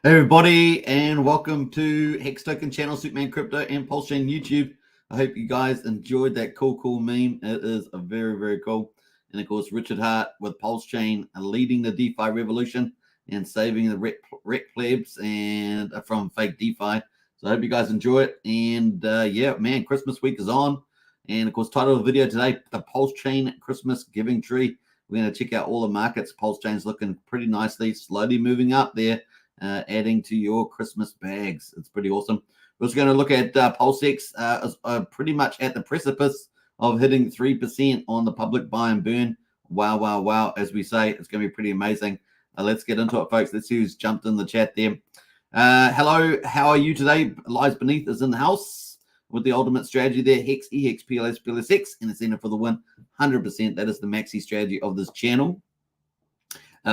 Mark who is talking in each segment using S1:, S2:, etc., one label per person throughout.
S1: Hey everybody, and welcome to Hex Token Channel, Superman Crypto, and Pulsechain YouTube. I hope you guys enjoyed that cool meme. It is a very cool. And of course, Richard Hart with Pulsechain leading the DeFi revolution and saving the rec plebs and from fake DeFi. So I hope you guys enjoy it. And yeah, man, Christmas week is on. And of course, title of the video today, the Pulsechain Christmas Giving Tree. We're going to check out all the markets. Pulsechain's looking pretty nicely, slowly moving up there. Adding to your Christmas bags. It's pretty awesome. We're also going to look at PulseX, pretty much at the precipice of hitting 3% on the public buy and burn. Wow. As we say, it's going to be pretty amazing. Let's get into it, folks. Let's see who's jumped in the chat there. Hello, how are you today? Lies Beneath is in the house with the ultimate strategy there. Hex, EX, PLS, PLSX, and it's in it for the win. 100%. That is the maxi strategy of this channel.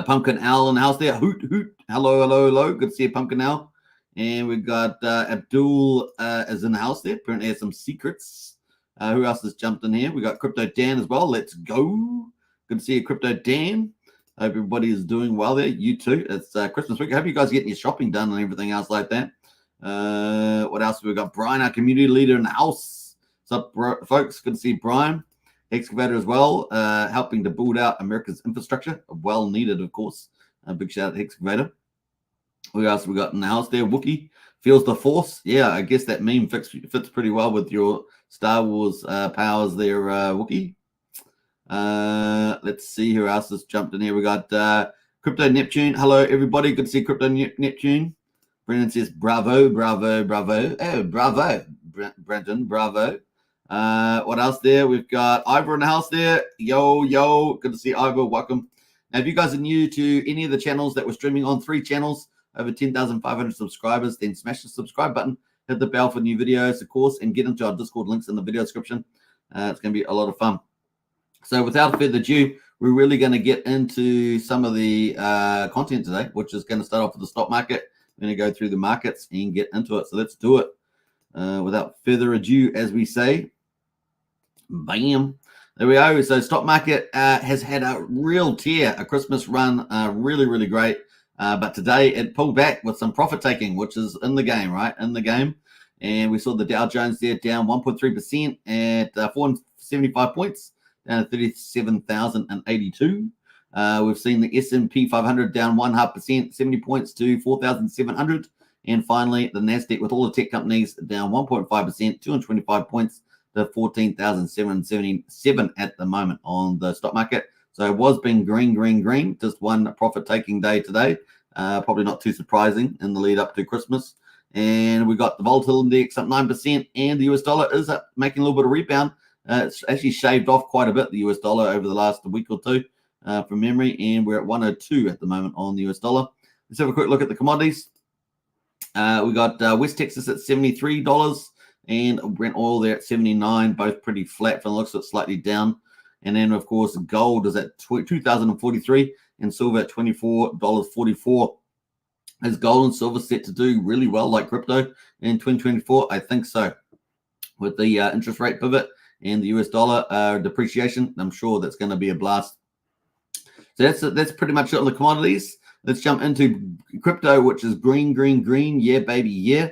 S1: Pumpkin Owl in the house there. Hoot. Hello. Good to see you, Pumpkin Owl. And we've got Abdul is in the house there. Apparently has some secrets. Who else has jumped in here? We got Crypto Dan as well. Let's go. Good to see you, Crypto Dan. Hope everybody is doing well there. You too. It's Christmas week. I hope you guys are getting your shopping done and everything else like that. What else have we got? Brian, our community leader in the house. What's up, folks? Good to see Brian. Excavator as well, helping to build out America's infrastructure. Well needed, of course. A big shout out to Excavator. Who else we got in the house there? Wookie feels the force. Yeah, I guess that meme fits pretty well with your Star Wars powers there, Wookie. Let's see who else has jumped in here. We got Crypto Neptune. Hello, everybody. Good to see Crypto Neptune. Brendan says, bravo. Oh, bravo, Brendan, bravo. What else there? We've got Ivor in the house there. Yo. Good to see Ivor. Welcome. Now, if you guys are new to any of the channels that we're streaming on, 3 channels, over 10,500 subscribers, then smash the subscribe button, hit the bell for new videos, of course, and get into our Discord links in the video description. It's going to be a lot of fun. So without further ado, we're really going to get into some of the content today, which is going to start off with the stock market. We're going to go through the markets and get into it. So let's do it. Without further ado, as we say, bam. There we go. So stock market has had a real tear, a Christmas run, really great. But today it pulled back with some profit taking, which is in the game, right? In the game. And we saw the Dow Jones there down 1.3% at 475 points, down to 37,082. We've seen the S&P 500 down 0.5%, 70 points to 4,700. And finally, the NASDAQ with all the tech companies down 1.5%, 225 points to 14,777 at the moment on the stock market. So it was being green. Just one profit-taking day today. Probably not too surprising in the lead up to Christmas. And we got the volatility index up 9%, and the US dollar is up, making a little bit of rebound. It's actually shaved off quite a bit, the US dollar, over the last week or two from memory, and we're at 102 at the moment on the US dollar. Let's have a quick look at the commodities. We got West Texas at $73 and Brent oil there at 79, both pretty flat from the looks of it, slightly down. And then, of course, gold is at 2,043 and silver at $24.44. Is gold and silver set to do really well like crypto in 2024? I think so. With the interest rate pivot and the US dollar depreciation, I'm sure that's going to be a blast. So that's pretty much it on the commodities. Let's jump into crypto, which is green. Yeah, baby, yeah.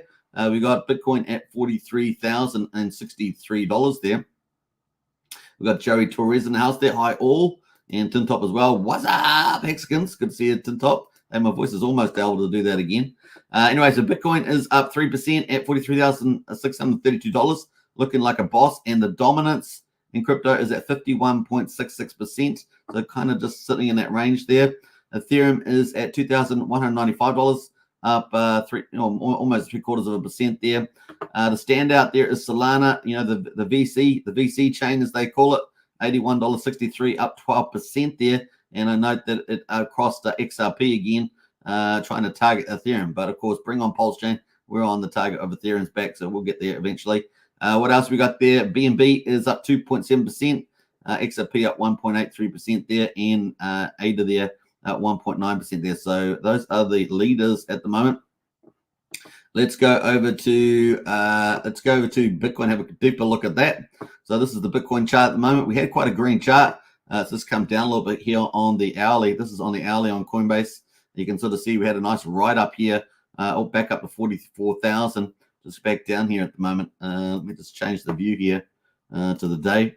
S1: We got Bitcoin at $43,063 there. We got Joey Torres in the house there. Hi, all. And Tin Top as well. What's up, Hexicans? Good to see you, Tin Top. And my voice is almost able to do that again. Anyway, so Bitcoin is up 3% at $43,632, looking like a boss. And the dominance in crypto is at 51.66%. So kind of just sitting in that range there. Ethereum is at $2,195, up almost 0.75% there. The standout there is Solana, the VC chain as they call it, $81.63, up 12% there. And I note that it crossed XRP again, trying to target Ethereum. But of course, bring on Pulsechain. We're on the target of Ethereum's back, so we'll get there eventually. What else we got there? BNB is up 2.7%, XRP up 1.83% there, and ADA there at 1.9% there. So those are the leaders at the moment. Let's go over to Bitcoin, have a deeper look at that. So this is the Bitcoin chart at the moment. We had quite a green chart. So this come down a little bit here on the hourly. This is on the hourly on Coinbase. You can sort of see we had a nice ride up here back up to 44,000. Just back down here at the moment. Let me just change the view here to the day.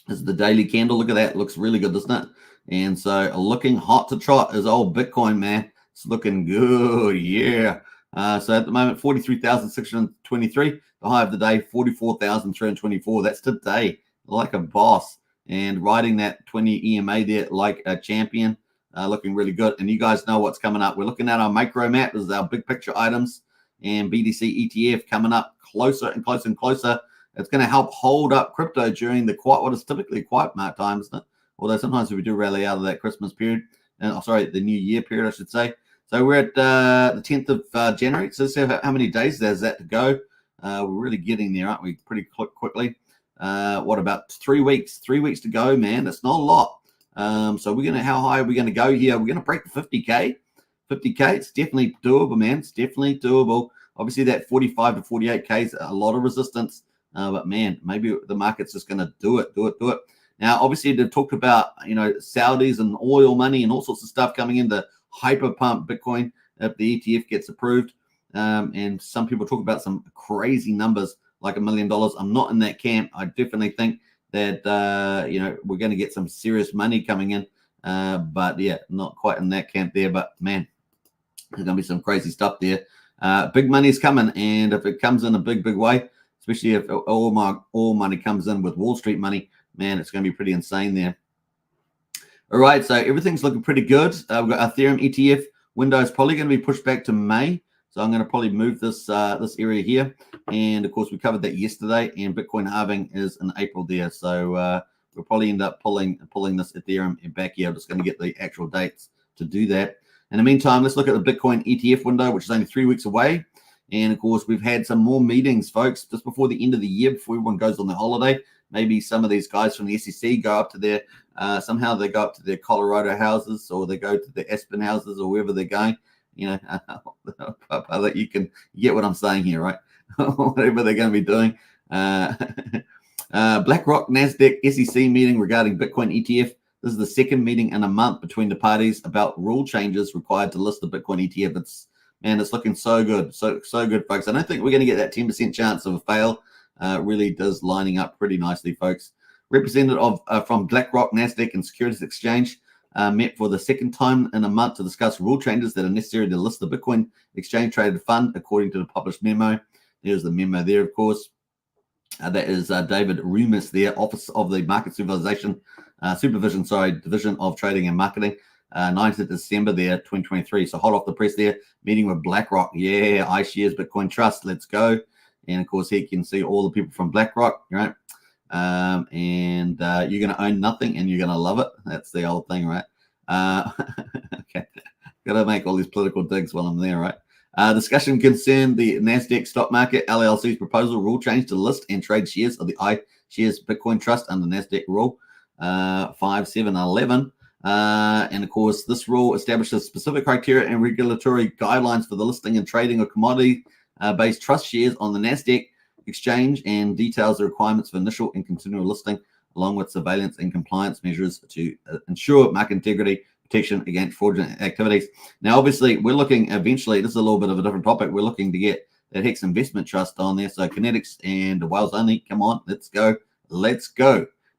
S1: This is the daily candle. Look at that. It looks really good, doesn't it? And so looking hot to trot is old Bitcoin, man. It's looking good. Yeah. So at the moment, 43,623. The high of the day, 44,324. That's today, like a boss. And riding that 20 EMA there like a champion. Looking really good. And you guys know what's coming up. We're looking at our micro map. This is our big picture items. And BTC ETF coming up closer and closer and closer. It's going to help hold up crypto during what is typically a quiet time, isn't it? Although sometimes we do rally out of that Christmas period. The New Year period, I should say. So we're at the 10th of January. So let's see how many days there's that to go. We're really getting there, aren't we? Pretty quickly. What about 3 weeks? 3 weeks to go, man. That's not a lot. So how high are we going to go here? We're going to break the 50K. 50K, it's definitely doable, man. It's definitely doable. Obviously, that 45 to 48K is a lot of resistance. But man, maybe the market's just going to do it. Now, obviously, they've talked about, Saudis and oil money and all sorts of stuff coming in to hyper pump Bitcoin if the ETF gets approved. And some people talk about some crazy numbers like $1 million. I'm not in that camp. I definitely think that, we're going to get some serious money coming in. But yeah, not quite in that camp there. But man, there's going to be some crazy stuff there. Big money is coming. And if it comes in a big way, especially if all money comes in with Wall Street money, man, it's going to be pretty insane there. All right, so everything's looking pretty good. We've got Ethereum ETF window is probably going to be pushed back to May. So I'm going to probably move this area here. And of course, we covered that yesterday. And Bitcoin halving is in April there. So we'll probably end up pulling this Ethereum back here. I'm just going to get the actual dates to do that. In the meantime, let's look at the Bitcoin ETF window, which is only 3 weeks away. And of course, we've had some more meetings, folks, just before the end of the year, before everyone goes on their holiday. Maybe some of these guys from the SEC go up to their, somehow they go up to their Colorado houses, or they go to the Aspen houses, or wherever they're going. That you can get what I'm saying here, right? Whatever they're going to be doing. BlackRock, NASDAQ, SEC meeting regarding Bitcoin ETF. This is the second meeting in a month between the parties about rule changes required to list the Bitcoin ETF. It's looking so good. So good, folks. I don't think we're going to get that 10% chance of a fail. Really does lining up pretty nicely, folks. Representative from BlackRock, NASDAQ, and Securities Exchange met for the second time in a month to discuss rule changes that are necessary to list the Bitcoin exchange-traded fund, according to the published memo. There's the memo there, of course. That is David Rumis there, Office of the Market Supervision, Division of Trading and Marketing. 9th of December there, 2023. So hot off the press there, meeting with BlackRock. Yeah, iShares Bitcoin Trust. Let's go. And of course, here you can see all the people from BlackRock, right? And you're going to own nothing and you're going to love it. That's the old thing, right? Okay. Got to make all these political digs while I'm there, right? Discussion concerned the NASDAQ stock market LLC's proposal rule change to list and trade shares of the iShares Bitcoin Trust under NASDAQ rule 5711. And of course, this rule establishes specific criteria and regulatory guidelines for the listing and trading of commodity-based trust shares on the NASDAQ exchange, and details the requirements for initial and continual listing, along with surveillance and compliance measures to ensure market integrity, protection against fraudulent activities. Now, obviously, we're looking eventually, this is a little bit of a different topic, we're looking to get that Hex Investment Trust on there. So Kinetics and Wales only, come on, let's go.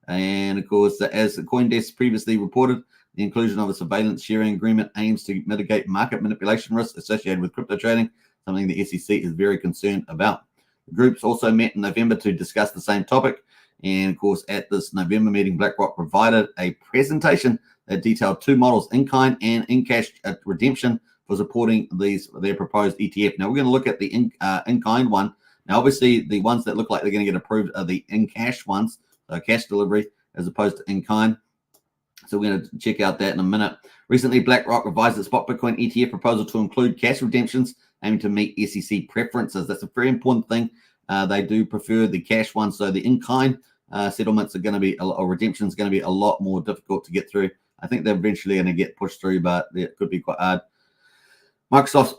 S1: And of course, as CoinDesk previously reported, the inclusion of a surveillance sharing agreement aims to mitigate market manipulation risks associated with crypto trading, something the SEC is very concerned about. The groups also met in November to discuss the same topic. And of course, at this November meeting, BlackRock provided a presentation that detailed two models, in-kind and in-cash redemption, for supporting their proposed ETF. Now, we're going to look at the in-kind one. Now, obviously, the ones that look like they're going to get approved are the in-cash ones, so cash delivery, as opposed to in-kind. So we're going to check out that in a minute. Recently, BlackRock revised its spot Bitcoin ETF proposal to include cash redemptions, aiming to meet SEC preferences. That's a very important thing. They do prefer the cash one. So the in-kind settlements are going to be, or redemptions going to be a lot more difficult to get through. I think they're eventually going to get pushed through, but it could be quite hard. Microsoft's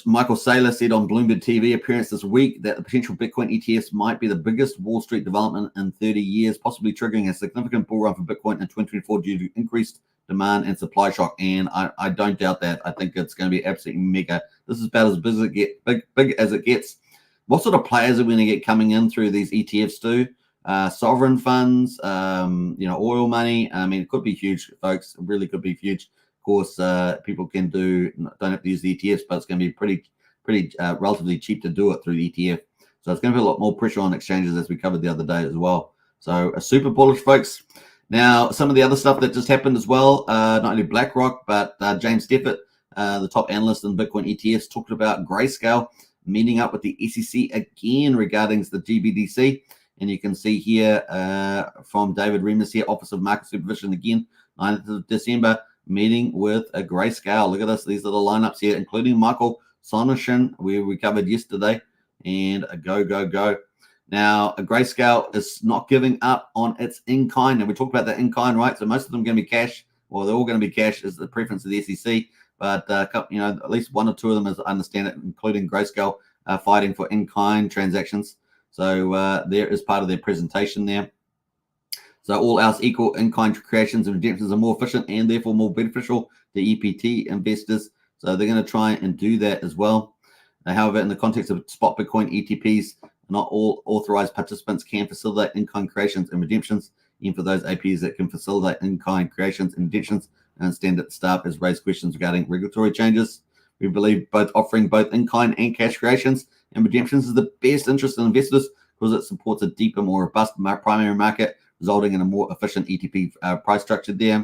S1: Michael Saylor said on Bloomberg TV appearance this week that the potential Bitcoin ETFs might be the biggest Wall Street development in 30 years, possibly triggering a significant bull run for Bitcoin in 2024 due to increased demand and supply shock. And I don't doubt that. I think it's going to be absolutely mega. This is about as big as it gets. What sort of players are we going to get coming in through these ETFs too? Sovereign funds, oil money. I mean, it could be huge, folks. It really could be huge. Of course, people don't have to use the ETFs, but it's going to be pretty relatively cheap to do it through the ETF. So it's going to be a lot more pressure on exchanges, as we covered the other day as well. So super bullish, folks. Now, some of the other stuff that just happened as well, not only BlackRock, but James Steffert, the top analyst in Bitcoin ETFs, talked about Grayscale meeting up with the SEC again regarding the GBDC. And you can see here from David Remus here, Office of Market Supervision again, 9th of December, meeting with a Grayscale. Look at this. These are the lineups here, including Michael Sonoshin, we covered yesterday, and a go. Now, a Grayscale is not giving up on its in-kind. And we talked about that in-kind, right? So most of them are going to be cash, or they're all going to be cash is the preference of the SEC. But, at least one or two of them, as I understand it, including Grayscale, are fighting for in-kind transactions. So there is part of their presentation there. So all else equal, in-kind creations and redemptions are more efficient and therefore more beneficial to EPT investors. So they're going to try and do that as well. However, in the context of spot Bitcoin ETPs, not all authorized participants can facilitate in-kind creations and redemptions. Even for those APs that can facilitate in-kind creations and redemptions, I understand that the staff has raised questions regarding regulatory changes. We believe offering both in-kind and cash creations and redemptions is the best interest in investors because it supports a deeper, more robust primary market, resulting in a more efficient ETP price structure there.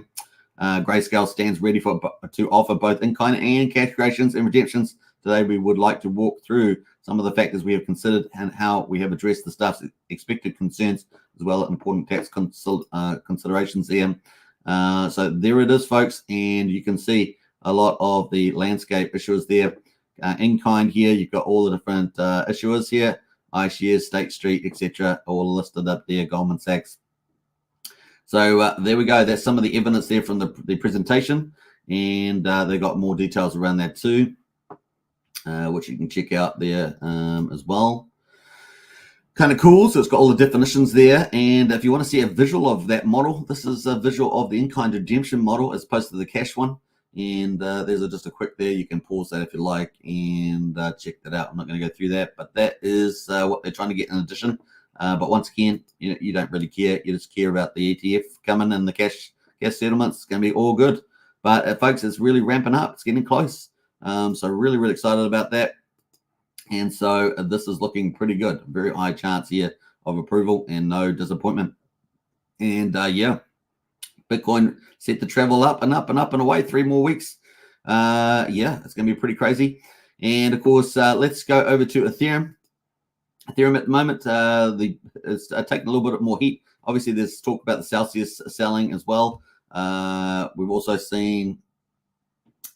S1: Grayscale stands ready to offer both in-kind and cash creations and redemptions. Today, we would like to walk through some of the factors we have considered and how we have addressed the staff's expected concerns, as well as important tax considerations there. So there it is, folks, and you can see a lot of the landscape issuers there. In-kind here, you've got all the different issuers here, iShares, State Street, etc., all listed up there, Goldman Sachs. So there we go. That's some of the evidence there from the presentation, and they got more details around that too, which you can check out there as well. Kind of cool. So it's got all the definitions there, and if you want to see a visual of that model, this is a visual of the in-kind redemption model as opposed to the cash one. And there's just a quick there. You can pause that if you like and check that out. I'm not going to go through that, but that is what they're trying to get in addition. But once again, you don't really care. You just care about the ETF coming and the cash settlements. It's going to be all good. But folks, it's really ramping up. It's getting close. So really, really excited about that. And so this is looking pretty good. Very high chance here of approval and no disappointment. And Bitcoin set to travel up and up and up and away 3 more weeks. It's going to be pretty crazy. And of course, let's go over to Ethereum. Ethereum at the moment, it's taking a little bit more heat. Obviously, there's talk about the Celsius selling as well. We've also seen,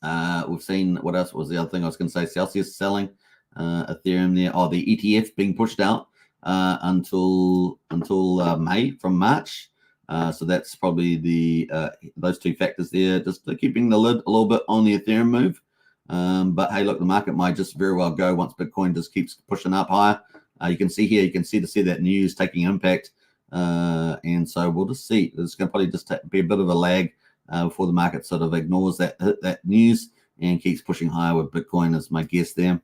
S1: what else was the other thing I was going to say? Celsius selling, Ethereum there. Oh, the ETF being pushed out until May from March. So that's probably those two factors there, just keeping the lid a little bit on the Ethereum move. But hey, look, the market might just very well go once Bitcoin just keeps pushing up higher. You can see here, see that news taking impact. And so we'll just see. It's going to probably just be a bit of a lag before the market sort of ignores that news and keeps pushing higher with Bitcoin, is my guess there.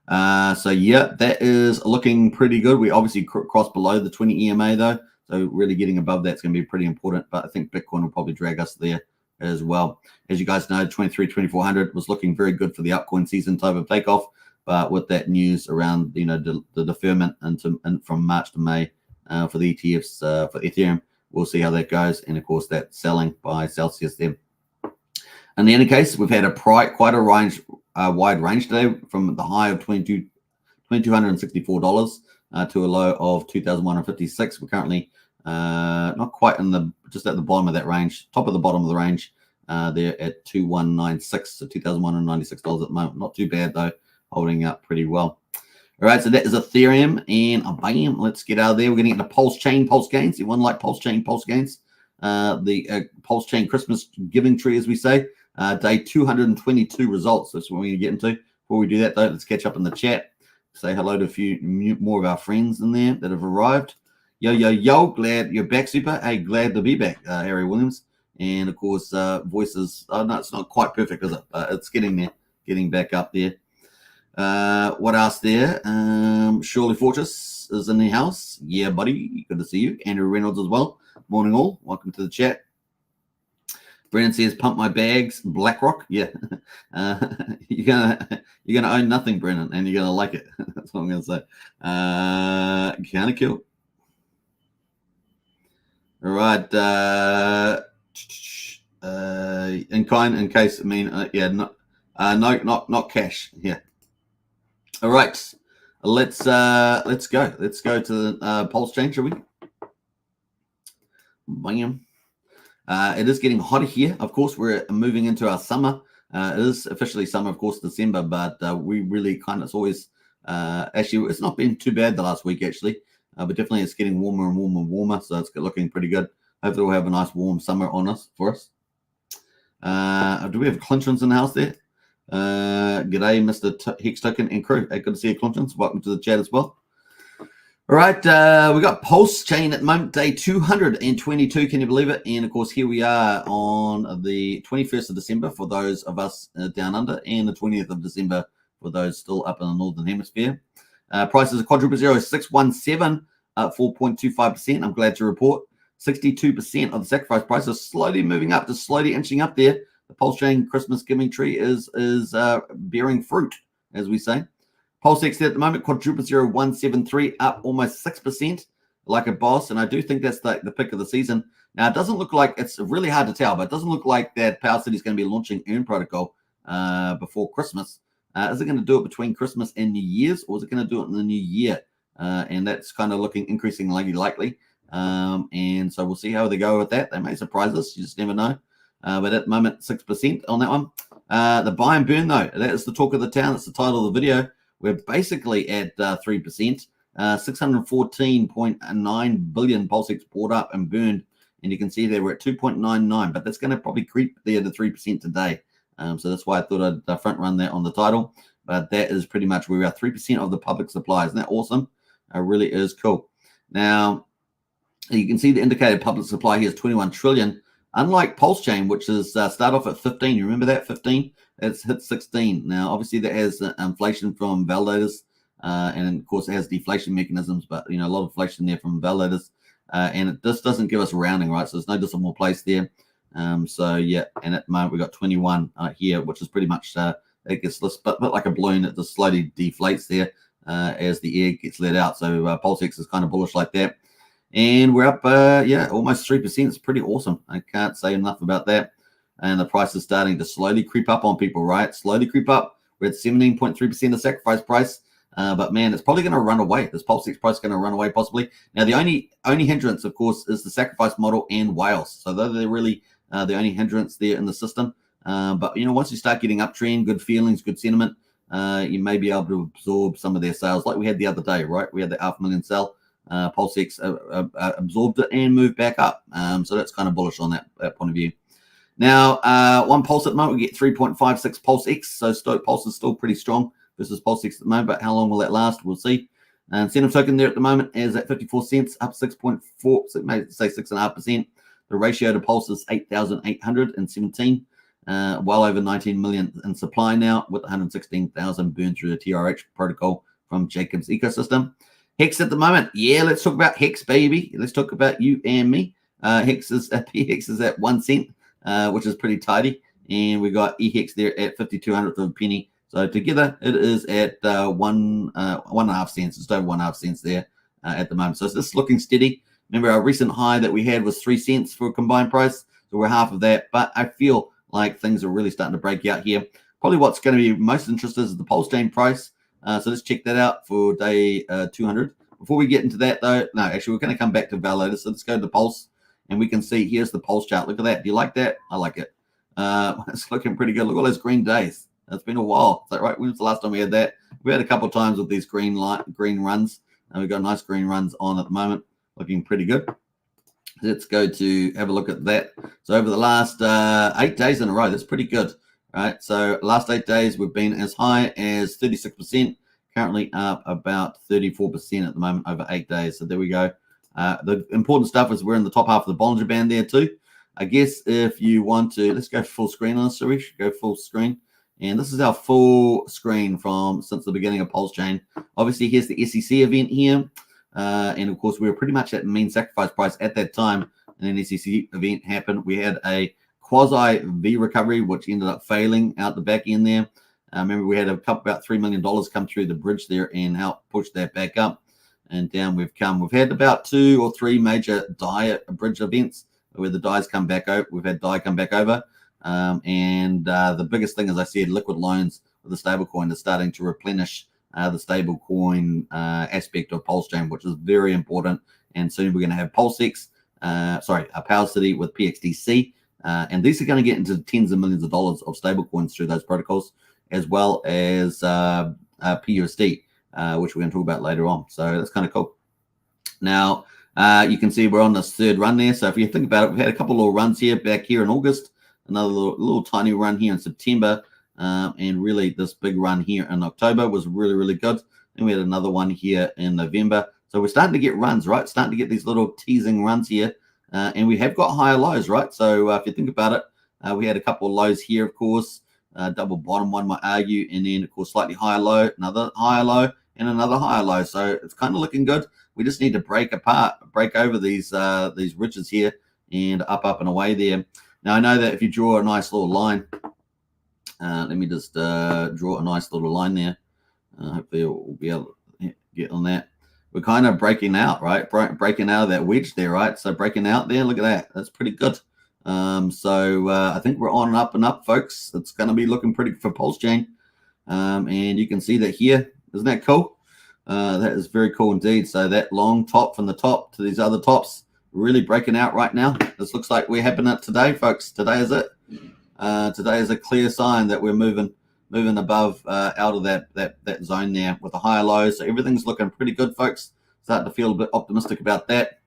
S1: That is looking pretty good. We obviously crossed below the 20 EMA though. So really getting above that's going to be pretty important. But I think Bitcoin will probably drag us there as well. As you guys know, 2400 was looking very good for the altcoin season type of takeoff. But with that news around, the deferment from March to May for the ETFs for Ethereum, we'll see how that goes. And of course, that selling by Celsius there. In any case, we've had quite a wide range today, from the high of $2,264 to a low of $2,156. We're currently not quite just at the bottom of that range, top of the bottom of the range. They're at 2196, so $2,196 at the moment. Not too bad though, holding up pretty well. All right, so that is Ethereum, and bam, let's get out of there. We're going to get into Pulsechain, Pulse Gains. Everyone like Pulsechain, Pulse Gains? The Pulsechain Christmas giving tree, as we say. day 222 results. That's what we're going to get into. Before we do that, though, let's catch up in the chat. Say hello to a few more of our friends in there that have arrived. Yo, glad you're back, Super. Hey, glad to be back, Harry Williams. And, of course, voices. Oh, no, it's not quite perfect, is it? It's getting there, getting back up there. What else there? Shirley Fortress is in the house. Yeah, buddy. Good to see you. Andrew Reynolds as well. Morning all. Welcome to the chat. Brennan says, "Pump my bags." BlackRock. Yeah. You're gonna own nothing, Brennan, and you're gonna like it. That's what I'm gonna say. Kind of cool. All right. In case. I mean, yeah. Not cash. Yeah. All right. Let's go. Let's go to the Pulsechain, shall we? Bam. It is getting hotter here. Of course, we're moving into our summer. It is officially summer, of course, December, but we really kind of, it's always, actually, it's not been too bad the last week, actually, but definitely it's getting warmer and warmer and warmer, so it's looking pretty good. Hopefully we'll have a nice warm summer for us. Do we have Clinchins in the house there? G'day, Mr. Hex Token and crew. Hey, good to see you, Clinchins. Welcome to the chat as well. All right, we got Pulsechain at the moment, day 222, can you believe it? And, of course, here we are on the 21st of December for those of us down under, and the 20th of December for those still up in the Northern Hemisphere. Prices are quadruple 617, up 4.25%. I'm glad to report 62% of the sacrifice price is slowly moving up, just slowly inching up there. The Pulsechain Christmas giving tree is bearing fruit, as we say. PulseX at the moment, quadruple 173, up almost 6%, like a boss. And I do think that's the pick of the season. Now, it doesn't look like, it's really hard to tell, but it doesn't look like that Power City is going to be launching Earn Protocol before Christmas. Is it going to do it between Christmas and New Year's, or is it going to do it in the new year? And that's kind of looking increasingly likely. And so we'll see how they go with that. They may surprise us. You just never know. But at the moment, 6% on that one. The buy and burn, though, that is the talk of the town. That's the title of the video. We're basically at 3%, 614.9 billion PulseX bought up and burned. And you can see there we're at 2.99, but that's going to probably creep there to 3% today. So that's why I thought I'd front run that on the title. But that is pretty much where we are, 3% of the public supply. Isn't that awesome? It really is cool. Now, you can see the indicated public supply here is 21 trillion. Unlike Pulsechain, which is start off at 15. You remember that, 15? It's hit 16. Now, obviously, that has inflation from validators, and of course, it has deflation mechanisms, but a lot of inflation there from validators, and it just doesn't give us rounding, right? So there's no decimal place there. So yeah, and at the moment we got 21 here, which is pretty much it gets a bit like a balloon. It just slowly deflates there as the air gets let out. So PulseX is kind of bullish like that, and we're up, almost 3%. It's pretty awesome. I can't say enough about that. And the price is starting to slowly creep up on people, right? Slowly creep up. We're at 17.3% of sacrifice price. But, man, it's probably going to run away. This PulseX price is going to run away possibly. Now, the only hindrance, of course, is the sacrifice model and whales. So they're really the only hindrance there in the system. But, once you start getting uptrend, good feelings, good sentiment, you may be able to absorb some of their sales like we had the other day, right? We had the 500,000 sell. PulseX absorbed it and moved back up. So that's kind of bullish on that point of view. Now, one Pulse at the moment, we get 3.56 PulseX. So Pulse is still pretty strong versus PulseX at the moment, but how long will that last? We'll see. And incentive token there at the moment is at 54 cents, up 6.4, so maybe say 6.5%. The ratio to Pulse is 8,817, well over 19 million in supply now, with 116,000 burned through the TRH protocol from Jacob's ecosystem. Hex at the moment, yeah, let's talk about Hex, baby. Let's talk about you and me. Hex is at 1 cent. Which is pretty tidy, and we got EHEX there at 5200th of a penny. So together, it is at 1.5 cents. It's over 1.5 cents there at the moment. So this is looking steady. Remember, our recent high that we had was 3 cents for a combined price, so we're half of that. But I feel like things are really starting to break out here. Probably what's going to be most interesting is the Pulsechain price. So let's check that out for day 200. Before we get into that, though, no, actually, we're going to come back to validators. So let's go to the Pulse. And we can see here's the Pulse chart. Look at that. Do you like that? I like it. It's looking pretty good. Look at all those green days. It's been a while. Is that right? When was the last time we had that? We had a couple of times with these green runs. And we've got nice green runs on at the moment. Looking pretty good. Let's go to have a look at that. So over the last 8 days in a row, that's pretty good, right? So last 8 days, we've been as high as 36%, currently up about 34% at the moment over 8 days. So there we go. The important stuff is we're in the top half of the Bollinger Band there too. I guess if you want to, let's go full screen on this, Suresh. Go full screen. And this is our full screen from since the beginning of Pulsechain. Obviously, here's the SEC event here. And of course, we were pretty much at mean sacrifice price at that time. And then SEC event happened. We had a quasi V recovery, which ended up failing out the back end there. Remember, we had about $3 million come through the bridge there and help push that back up. And down we've come. We've had about 2 or 3 major DAI bridge events where the DAIs come back over. We've had DAI come back over. And the biggest thing, as I said, liquid loans with the stablecoin is starting to replenish the stablecoin aspect of Pulsechain, which is very important. And soon we're going to have PulseX, Power City with PXDC. And these are going to get into tens of millions of dollars of stablecoins through those protocols, as well as PUSD, which we're going to talk about later on. So that's kind of cool. Now, you can see we're on this third run there. So if you think about it, we've had a couple of little runs here back here in August, another little tiny run here in September, and really this big run here in October was really, really good. And we had another one here in November. So we're starting to get runs, right? Starting to get these little teasing runs here. And we have got higher lows, right? So if you think about it, we had a couple of lows here, of course, double bottom one might argue, and then, of course, slightly higher low, another higher low, and another higher low. So it's kind of looking good. We just need to break over these ridges here and up and away there. Now, I know that if you draw a nice little line, let me just draw a nice little line there. Hopefully we'll be able to get on that. We're kind of breaking out, right? Breaking out of that wedge there, right? So breaking out there, look at that. That's pretty good. So I think we're on up and up, folks. It's going to be looking pretty good for Pulsechain. And you can see that here. Isn't that cool? That is very cool indeed. So that long top from the top to these other tops, really breaking out right now. This looks like we're happening today, folks. Today is it. Today is a clear sign that we're moving above out of that zone there with a higher low. So everything's looking pretty good, folks. Starting to feel a bit optimistic about that.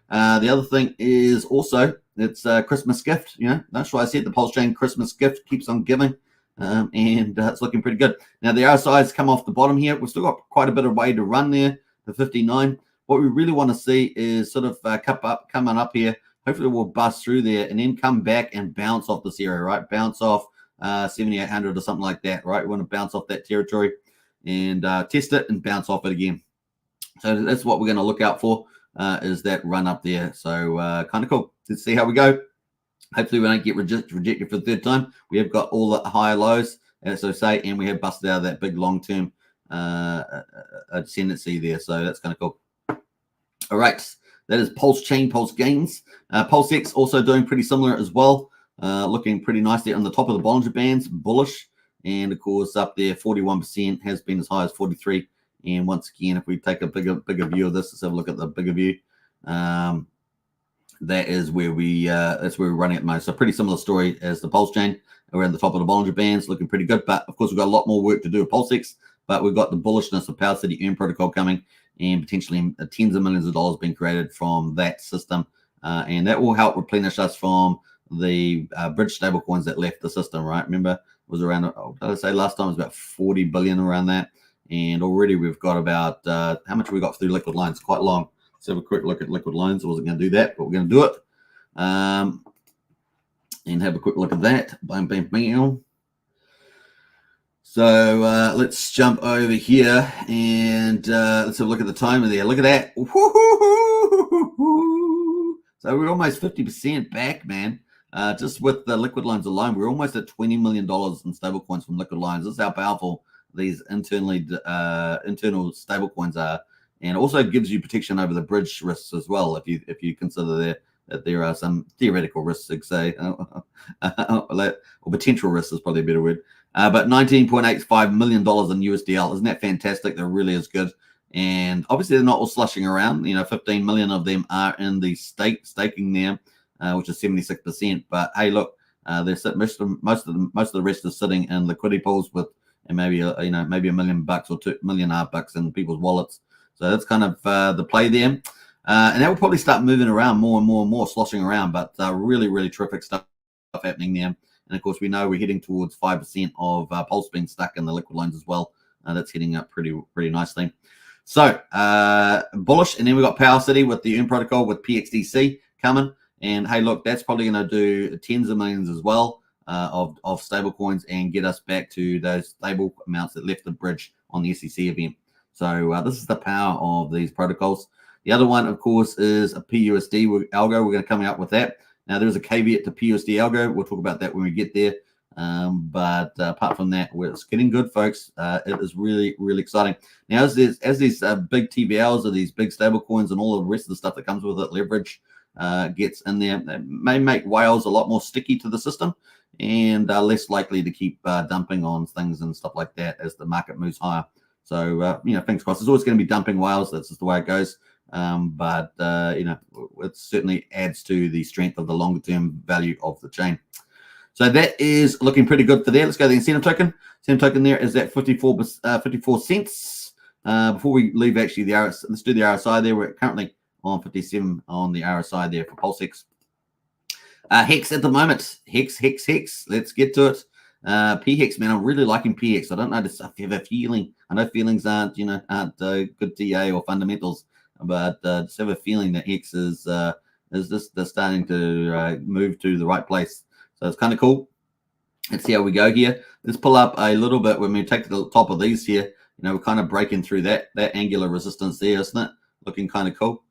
S1: The other thing is also it's a Christmas gift. You know, that's why I said the Pulsechain Christmas gift keeps on giving. And it's looking pretty good. Now the RSI's come off the bottom here. We've still got quite a bit of way to run there, the 59. What we really want to see is sort of coming up here. Hopefully we'll bust through there and then come back and bounce off this area, right? Bounce off 7,800 or something like that, right? We want to bounce off that territory and test it and bounce off it again. So that's what we're going to look out for, is that run up there. So kind of cool. Let's see how we go. Hopefully we don't get rejected for the third time. We have got all the higher lows, as I say, and we have busted out of that big long-term ascendancy there. So that's kind of cool. All right. That is Pulsechain, Pulse Gains. PulseX also doing pretty similar as well. Looking pretty nice there on the top of the Bollinger Bands, bullish. And, of course, up there, 41%, has been as high as 43. And once again, if we take a bigger view of this, let's have a look at the bigger view. That is where that's where we're running at the moment. So pretty similar story as the Pulsechain. We're at the top of the Bollinger Bands, looking pretty good. But, of course, we've got a lot more work to do with PulseX. But we've got the bullishness of Power City Earn Protocol coming, and potentially tens of millions of dollars being created from that system. And that will help replenish us from the bridge stablecoins that left the system, right? Remember, it was around, did I say last time it was about 40 billion around that. And already we've got about, how much we got through liquid loans? Quite long. Let's have a quick look at liquid loans. I wasn't going to do that, but we're going to do it. And have a quick look at that. Bam, bam, bam. So let's jump over here and let's have a look at the timer there. Look at that. So we're almost 50% back, man. Just with the liquid loans alone, we're almost at $20 million in stablecoins from liquid loans. This is how powerful these internal stablecoins are, and also gives you protection over the bridge risks as well. If you consider that there are some theoretical risks, say, or potential risks is probably a better word. But $19.85 million in USDL, isn't that fantastic? That really is good. And obviously they're not all slushing around. 15 million of them are in the staking there, which is 76%. But hey, look, most of the rest is sitting in liquidity pools with, and maybe $1 million or $2 million in people's wallets. So that's kind of the play there. And that will probably start moving around more and more and more, sloshing around, but really, really terrific stuff happening there. And of course, we know we're heading towards 5% of Pulse being stuck in the liquid loans as well. That's heading up pretty nicely. So bullish, and then we got Power City with the Earn protocol with PXDC coming. And hey, look, that's probably going to do tens of millions as well of stable coins and get us back to those stable amounts that left the bridge on the SEC event. So this is the power of these protocols. The other one, of course, is a PUSD algo. We're going to come out with that. Now, there's a caveat to PUSD algo. We'll talk about that when we get there. But apart from that, it's getting good, folks. It is really, really exciting. Now, as these big TVLs or these big stable coins and all the rest of the stuff that comes with it, leverage gets in there, it may make whales a lot more sticky to the system and less likely to keep dumping on things and stuff like that as the market moves higher. So, fingers crossed. There's always going to be dumping whales. That's just the way it goes. But it certainly adds to the strength of the longer term value of the chain. So that is looking pretty good for there. Let's go to the incentive token. Incentive token there is at 54 cents. Before we leave, actually, let's do the RSI there. We're currently on 57 on the RSI there for PulseX. Hex at the moment. Hex. Let's get to it. PHEX, man, I'm really liking PHEX. I don't know, just I have a feeling. I know feelings aren't good TA or fundamentals, but just have a feeling that Hex is just starting to move to the right place. So it's kind of cool. Let's see how we go here. Let's pull up a little bit when we take to the top of these here. We're kind of breaking through that angular resistance there, isn't it? Looking kind of cool.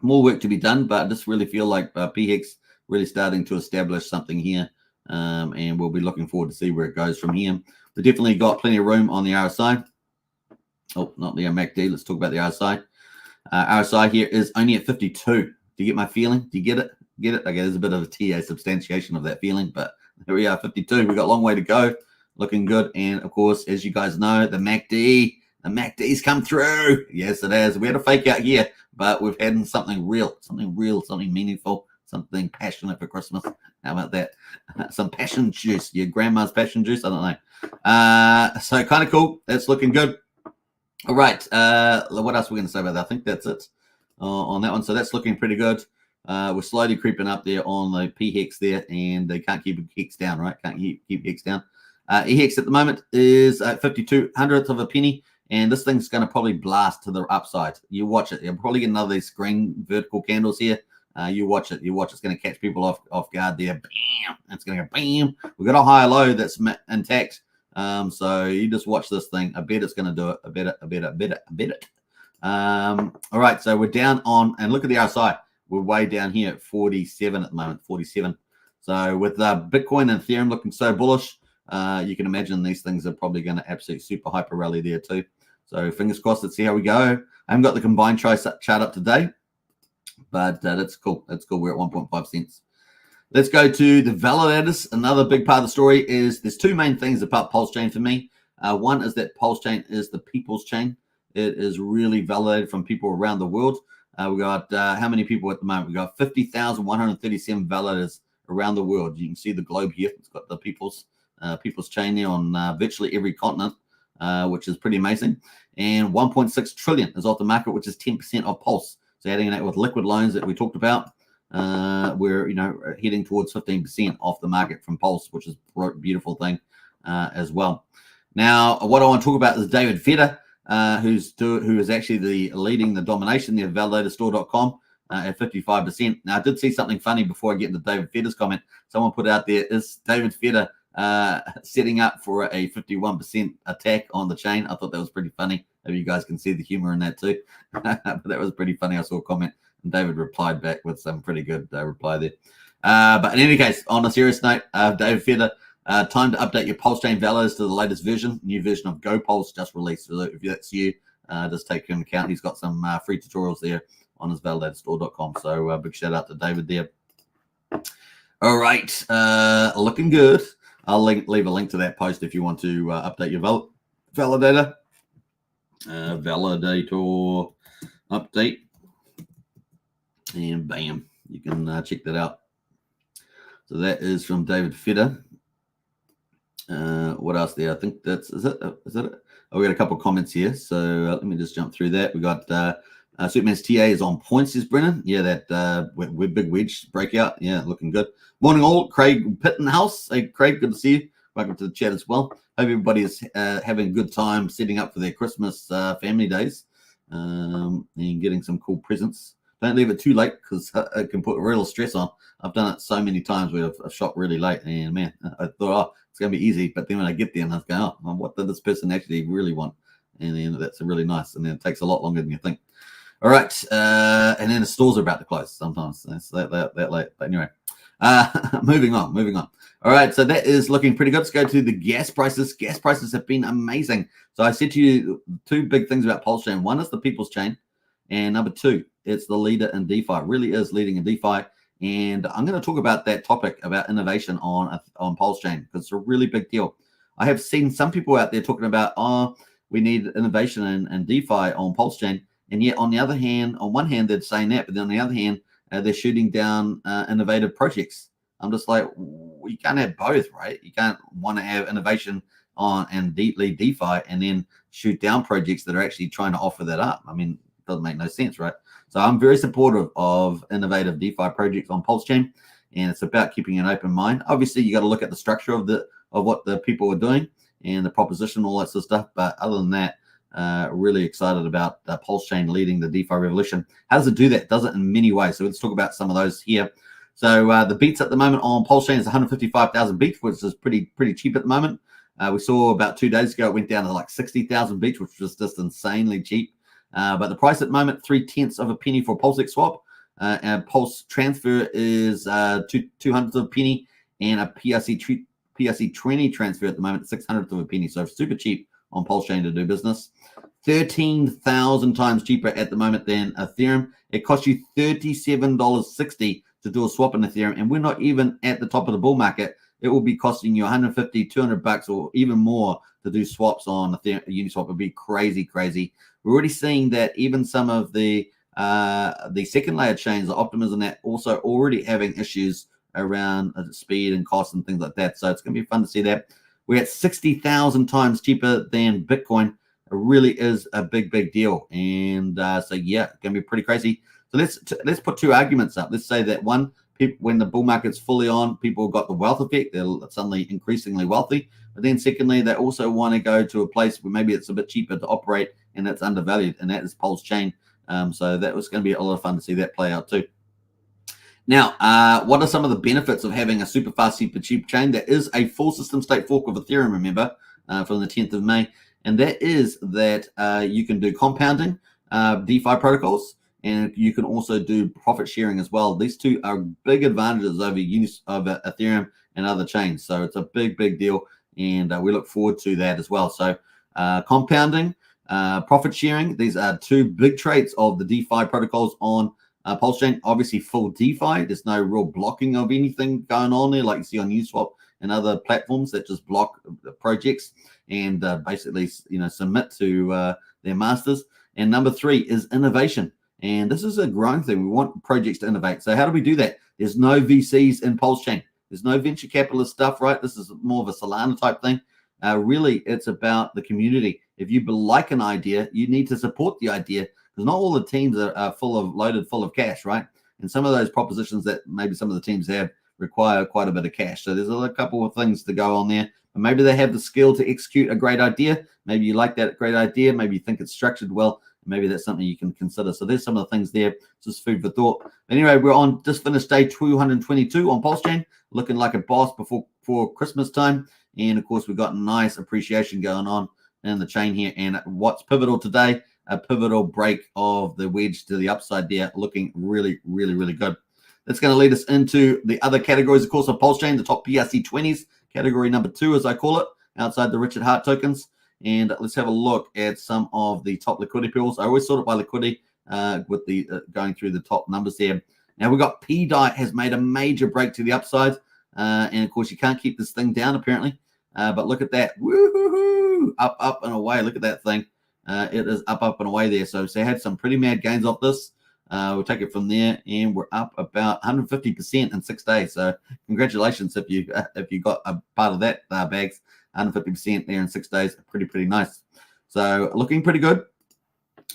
S1: More work to be done, but I just really feel like PHEX really starting to establish something here. And we'll be looking forward to see where it goes from here. We've definitely got plenty of room on the RSI. Oh, not the MACD. Let's talk about the RSI. RSI here is only at 52. Do you get my feeling? Do you get it? Get it? Okay, there's a bit of a TA substantiation of that feeling, but here we are, 52. We've got a long way to go. Looking good. And of course, as you guys know, the MACD's come through. Yes, it has. We had a fake out here, but we've had something real, something meaningful, something passionate for Christmas. How about that? Some passion juice. Your grandma's passion juice? I don't know. So kind of cool. That's looking good. All right. What else are we going to say about that? I think that's it on that one. So that's looking pretty good. We're slowly creeping up there on the PHEX there, and they can't keep Hex down, right? Can't keep Hex down. EHEX at the moment is at 52/100th of a penny, and this thing's going to probably blast to the upside. You watch it. You'll probably get another of these green vertical candles here. You watch it. It's going to catch people off guard there. Bam! It's going to go bam. We've got a higher low that's intact. So you just watch this thing. I bet it's going to do it. I bet it. All right. So we're down on, and look at the RSI. We're way down here at 47 at the moment, 47. So with Bitcoin and Ethereum looking so bullish, you can imagine these things are probably going to absolutely super hyper rally there too. So fingers crossed. Let's see how we go. I haven't got the combined chart up today, but that's cool. That's cool. We're at 1.5 cents. Let's go to the validators. Another big part of the story is there's two main things about Pulsechain for me. One is that Pulsechain is the people's chain. It is really validated from people around the world. We got how many people at the moment? We got 50,137 validators around the world. You can see the globe here. It's got the people's chain there on virtually every continent, which is pretty amazing. And 1.6 trillion is off the market, which is 10% of Pulse. So adding that with liquid loans that we talked about, we're heading towards 15% off the market from Pulse, which is a beautiful thing as well. Now, what I want to talk about is David Feder, who is actually leading the domination there, validatorstore.com at 55%. Now, I did see something funny before I get into David Feder's comment. Someone put out there, is David Feder setting up for a 51% attack on the chain? I thought that was pretty funny. Maybe you guys can see the humor in that too. But that was pretty funny. I saw a comment and David replied back with some pretty good reply there. But in any case, on a serious note, David Feder, time to update your Pulsechain validators to the latest version. New version of GoPulse just released. So if that's you, just take into account. He's got some free tutorials there on his validatorstore.com. So big shout out to David there. All right, looking good. I'll leave a link to that post if you want to update your validator. Validator update. And bam, you can check that out. So that is from David Feder. What else there? I think is that it? Oh, we got a couple of comments here. So let me just jump through that. We got Superman's TA is on point, says Brennan. Yeah, that big wedge breakout. Yeah, looking good. Morning all. Craig Pittenhouse. Hey, Craig, good to see you. Welcome to the chat as well. Hope everybody is having a good time setting up for their Christmas family days and getting some cool presents. Don't leave it too late because it can put real stress on. I've done it so many times where I've shot really late, and man, I thought, it's going to be easy. But then when I get there and I was going, what did this person actually really want? And then that's really nice. And then it takes a lot longer than you think. All right. And then the stores are about to close sometimes. That's that late. But anyway, moving on. All right. So that is looking pretty good. Let's go to the gas prices. Gas prices have been amazing. So I said to you two big things about Pulsechain. One is the people's chain. And number two, it's the leader in DeFi. It really is leading in DeFi. And I'm going to talk about that topic about innovation on Pulsechain because it's a really big deal. I have seen some people out there talking about, we need innovation in DeFi on Pulsechain. And yet, on one hand, they're saying that, but then on the other hand, they're shooting down innovative projects. I'm just like, you can't have both, right? You can't want to have innovation on and lead DeFi and then shoot down projects that are actually trying to offer that up. I mean, it doesn't make no sense, right? So I'm very supportive of innovative DeFi projects on Pulsechain, and it's about keeping an open mind. Obviously, you got to look at the structure of what the people are doing and the proposition, all that sort of stuff. But other than that, really excited about Pulsechain leading the DeFi revolution. How does it do that? It does it in many ways. So let's talk about some of those here. So the beats at the moment on Pulsechain is 155,000 beats, which is pretty cheap at the moment. We saw about 2 days ago it went down to like 60,000 beats, which was just insanely cheap. But the price at the moment, 0.3 of a penny for PulseX swap. And Pulse transfer is 2/200 of a penny, and a PRC20 transfer at the moment, 600th of a penny. So super cheap on Pulsechain to do business. 13,000 times cheaper at the moment than Ethereum. It costs you $37.60 to do a swap in Ethereum, and we're not even at the top of the bull market. It will be costing you 150, $200 or even more to do swaps on Ethereum. Uniswap would be crazy. We're already seeing that even some of the second layer chains, the Optimism, that also already having issues around speed and cost and things like that. So it's going to be fun to see that. We're at 60,000 times cheaper than Bitcoin. It really is a big deal. And so, yeah, it's going to be pretty crazy. So let's put two arguments up. Let's say that one, when the bull market's fully on, people got the wealth effect. They're suddenly increasingly wealthy. But then secondly, they also want to go to a place where maybe it's a bit cheaper to operate and it's undervalued, and that is Pulsechain. So that was going to be a lot of fun to see that play out too. Now, what are some of the benefits of having a super fast, super cheap chain? There is a full system state fork of Ethereum, remember, from the 10th of May. And that is that you can do compounding DeFi protocols, and you can also do profit sharing as well. These two are big advantages over Ethereum and other chains. So it's a big deal, and we look forward to that as well. So compounding, profit sharing, these are two big traits of the DeFi protocols on Pulsechain. Obviously full DeFi. There's no real blocking of anything going on there like you see on Uniswap and other platforms that just block projects and basically, submit to their masters. And number three is innovation. And this is a growing thing. We want projects to innovate. So how do we do that? There's no VCs in Pulsechain. There's no venture capitalist stuff, right? This is more of a Solana type thing. Really, it's about the community. If you like an idea, you need to support the idea, because not all the teams are loaded full of cash, right? And some of those propositions that maybe some of the teams have require quite a bit of cash. So there's a couple of things to go on there. But maybe they have the skill to execute a great idea. Maybe you like that great idea. Maybe you think it's structured well. Maybe that's something you can consider. So there's some of the things there. Just food for thought. Anyway, we're on just finished day 222 on Pulsechain, looking like a boss before Christmas time. And of course, we've got nice appreciation going on in the chain here. And what's pivotal today, a pivotal break of the wedge to the upside there, looking really good. That's going to lead us into the other categories, of course, of Pulsechain, the top PRC20s, category number 2, as I call it, outside the Richard Hart tokens. And let's have a look at some of the top liquidity pools. I always sort it by liquidity with the going through the top numbers there. Now we've got PDIE has made a major break to the upside. And of course, you can't keep this thing down apparently. But look at that. Woohoo! Up and away. Look at that thing. It is up and away there. So they had some pretty mad gains off this. We'll take it from there, and we're up about 150% in 6 days. So congratulations if you got a part of that, bags. 150% there in 6 days. Pretty nice. So looking pretty good.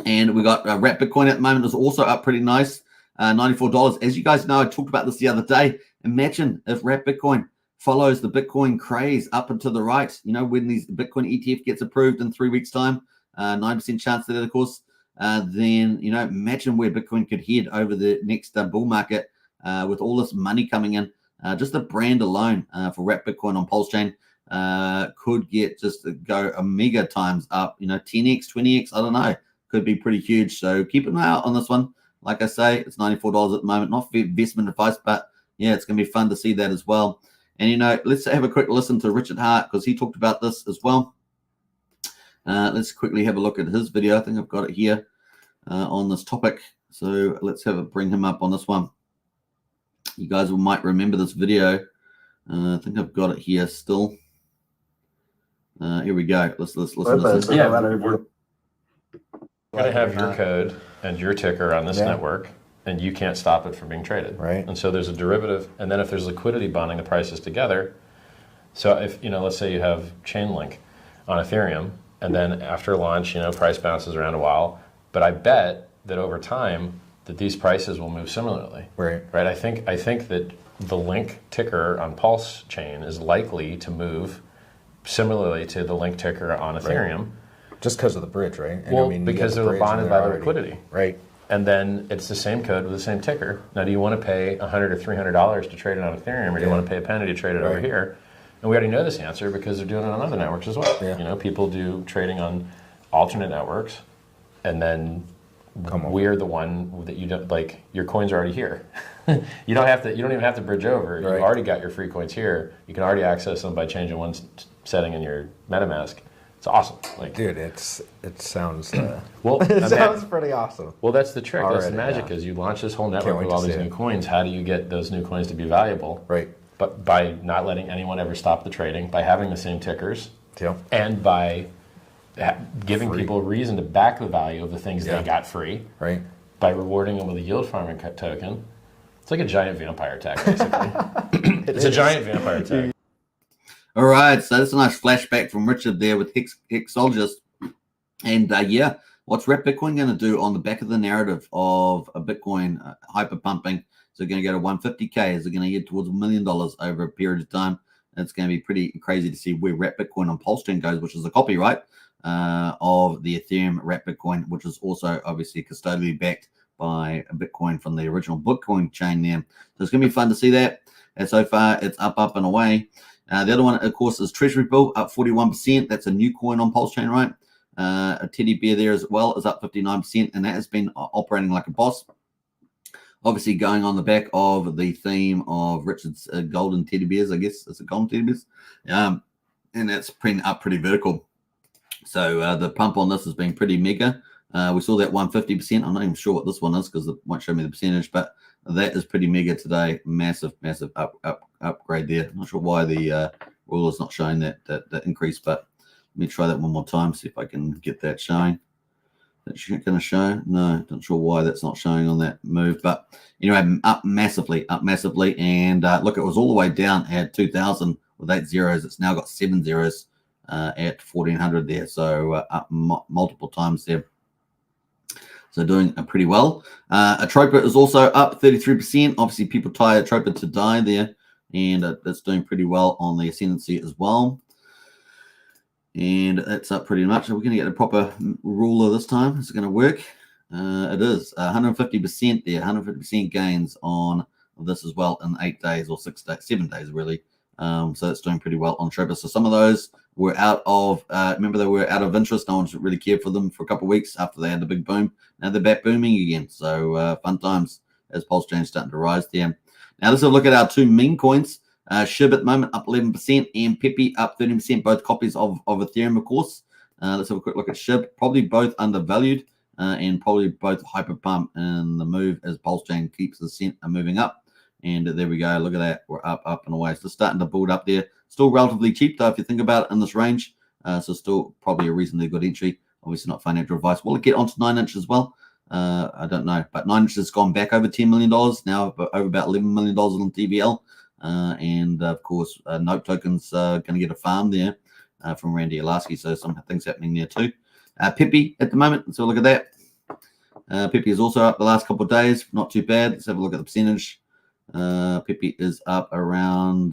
S1: And we got Wrap Bitcoin at the moment is also up pretty nice, $94. As you guys know, I talked about this the other day. Imagine if Wrap Bitcoin follows the Bitcoin craze up and to the right. You know, when these Bitcoin ETF gets approved in 3 weeks' time, 9% chance that, of course, then, you know, imagine where Bitcoin could head over the next bull market with all this money coming in. Just the brand alone for Wrap Bitcoin on Pulsechain could get just go a mega times up, you know, 10x, 20x, I don't know. Could be pretty huge. So keep an eye out on this one. Like I say, it's $94 at the moment. Not for investment advice, but yeah, it's going to be fun to see that as well. And, you know, let's have a quick listen to Richard Hart because he talked about this as well. Let's quickly have a look at his video. I think I've got it here on this topic. So let's bring him up on this one. You guys might remember this video. I think I've got it here still. Here we go. Let's listen to this.
S2: Yeah, we're going to have your code and your ticker on this network, and you can't stop it from being traded.
S3: Right.
S2: And so there's a derivative, and then if there's liquidity bonding the prices together, so if, you know, let's say you have Chainlink on Ethereum, and then after launch, you know, price bounces around a while, but I bet that over time that these prices will move similarly.
S3: Right.
S2: Right. I think that the Link ticker on Pulsechain is likely to move similarly to the Link ticker on Ethereum.
S3: Right. Just because of the bridge, right? And
S2: well,
S3: I mean,
S2: because they're bonded by the liquidity.
S3: Right.
S2: And then it's the same code with the same ticker. Now, do you want to pay $100 or $300 to trade it on Ethereum, or do you want to pay a penny to trade it over here? And we already know this answer because they're doing it on other networks as well.
S3: Yeah.
S2: You know, people do trading on alternate networks, and then we're the one that you don't like. Your coins are already here. You don't even have to bridge over.
S3: Right.
S2: You've already got your free coins here. You can already access them by changing one setting in your MetaMask. It's awesome. Like,
S3: dude, it sounds
S2: well.
S3: It sounds pretty awesome.
S2: Well, that's the trick.
S3: Already,
S2: that's the magic. Is you launch this whole network with all these new coins. How do you get those new coins to be valuable?
S3: Right.
S2: But by not letting anyone ever stop the trading, by having the same tickers, and by giving people a reason to back the value of the things they got free.
S3: Right.
S2: By rewarding them with a yield farming token. It's like a giant vampire attack, basically. It's a giant vampire attack.
S1: All right, so that's a nice flashback from Richard there with Hex Socials. And yeah, what's Wrap Bitcoin going to do on the back of the narrative of a Bitcoin hyper pumping? So going to go to 150K. Is it going to head towards $1 million over a period of time? It's going to be pretty crazy to see where Wrap Bitcoin on Pulsechain goes, which is a copyright of the Ethereum Wrap Bitcoin, which is also obviously custodially backed by a Bitcoin from the original Bitcoin chain there. So it's going to be fun to see that. And so far, it's up and away. The other one, of course, is Treasury Bill, up 41%. That's a new coin on Pulsechain, right? A teddy bear there as well is up 59%, and that has been operating like a boss. Obviously, going on the back of the theme of Richard's golden teddy bears, I guess. It's a golden teddy bears. And that's up pretty vertical. So the pump on this has been pretty mega. We saw that 150%. I'm not even sure what this one is because it won't show me the percentage, but that is pretty mega today. Massive upgrade there. I'm not sure why the ruler's not showing that increase, but let me try that one more time, see if I can get that showing. That's going to show? No, not sure why that's not showing on that move. But anyway, up massively. And look, it was all the way down at 2,000 with 8 zeros. It's now got 7 zeros at 1,400 there. So up multiple times there. So doing pretty well. Atropa is also up 33%. Obviously, people tie Atropa to die there. And that's doing pretty well on the ascendancy as well. And that's up pretty much. Are we going to get a proper ruler this time? Is it going to work? It is 150% there, 150% gains on this as well in 8 days or 6 days, 7 days really. So that's doing pretty well on Atropa. So some of those were out of, remember they were out of interest. No one's really cared for them for a couple of weeks after they had the big boom. Now they're back booming again. So fun times as Pulsechain starting to rise there. Now let's have a look at our two meme coins. SHIB at the moment up 11% and Pepe up 13%, both copies of Ethereum, of course. Let's have a quick look at SHIB. Probably both undervalued and probably both hyper pump in the move as Pulsechain keeps the cent moving up. And there we go. Look at that. We're up and away. So starting to build up there. Still relatively cheap, though, if you think about it in this range. So still probably a reasonably good entry. Obviously not financial advice. Will it get onto 9 inch as well? I don't know. But 9 inch has gone back over $10 million. Now over about $11 million on TVL. And of course, Note Token's going to get a farm there from Randy Alaski. So some things happening there too. Pepe at the moment. So look at that. Pepe is also up the last couple of days. Not too bad. Let's have a look at the percentage. Pepe is up around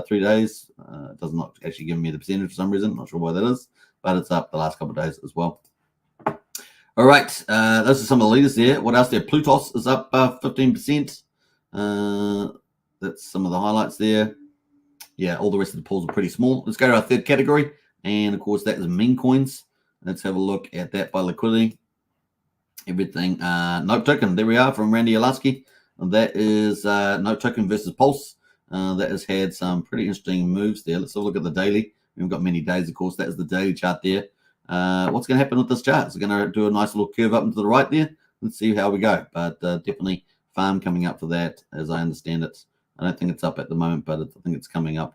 S1: 3 days. It does not actually give me the percentage for some reason. Not sure why that is, but it's up the last couple of days as well. All right, those are some of the leaders there. What else there? Plutos is up 15%. That's some of the highlights there. Yeah, all the rest of the pools are pretty small. Let's go to our third category, and of course that is meme coins. Let's have a look at that by liquidity. Everything. Note token. There we are from Randy Alaski. That is Note token versus Pulse. That has had some pretty interesting moves there. Let's have a look at the daily. We haven't got many days, of course. That is the daily chart there. What's going to happen with this chart? It's going to do a nice little curve up and to the right there. Let's see how we go. But definitely farm coming up for that, as I understand it. I don't think it's up at the moment, but I think it's coming up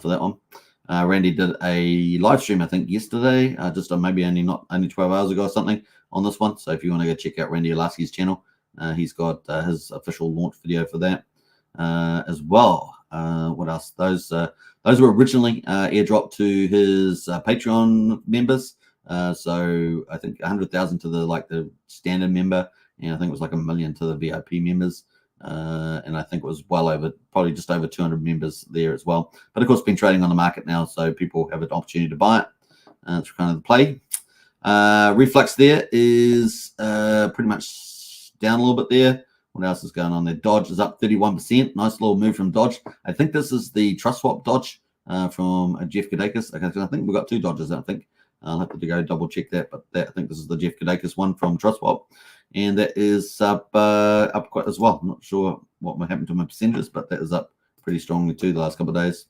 S1: for that one. Randy did a live stream, I think, yesterday, just maybe only 12 hours ago or something on this one. So if you want to go check out Randy Alaski's channel, he's got his official launch video for that as well. What else? Those were originally airdropped to his Patreon members. So I think 100,000 to the standard member, and I think it was like 1 million to the VIP members. And I think it was probably just over 200 members there as well. But of course, been trading on the market now, so people have an opportunity to buy it. It's kind of the play. Reflux there is pretty much down a little bit there. What else is going on there? Dodge is up 31%. Nice little move from Dodge. I think this is the trust swap Dodge from Jeff Kadakis. Okay, so I think we've got 2 Dodges, I think. I'll have to go double check that, but I think this is the Jeff Kadakis one from TrustSwap, and that is up quite as well. I'm not sure what might happen to my percentages, but that is up pretty strongly too the last couple of days.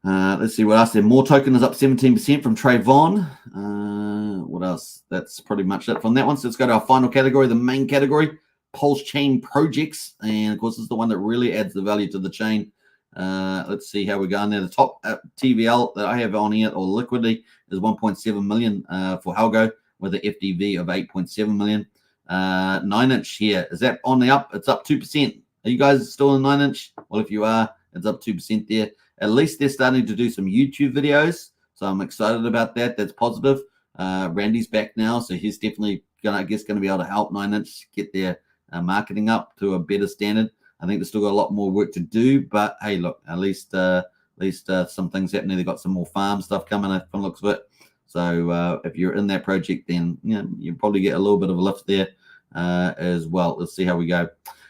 S1: Let's see what else there. More token is up 17% from Trayvon. What else? That's pretty much it from that one. So let's go to our final category, the main category, Pulsechain projects, and of course this is the one that really adds the value to the chain. Let's see how we're going there. The top TVL that I have on here, or liquidity, is 1.7 million for Algo with an FDV of 8.7 million. 9-inch here, is that on the up? It's up 2%. Are you guys still in 9-inch? Well, if you are, it's up 2% there. At least they're starting to do some YouTube videos, so I'm excited about that. That's positive. Randy's back now, so he's definitely going to be able to help 9-inch get their marketing up to a better standard. I think they've still got a lot more work to do, but hey, look, at least some things happening. They've got some more farm stuff coming up from the looks of it. So if you're in that project, then you probably get a little bit of a lift there as well. Let's see how we go.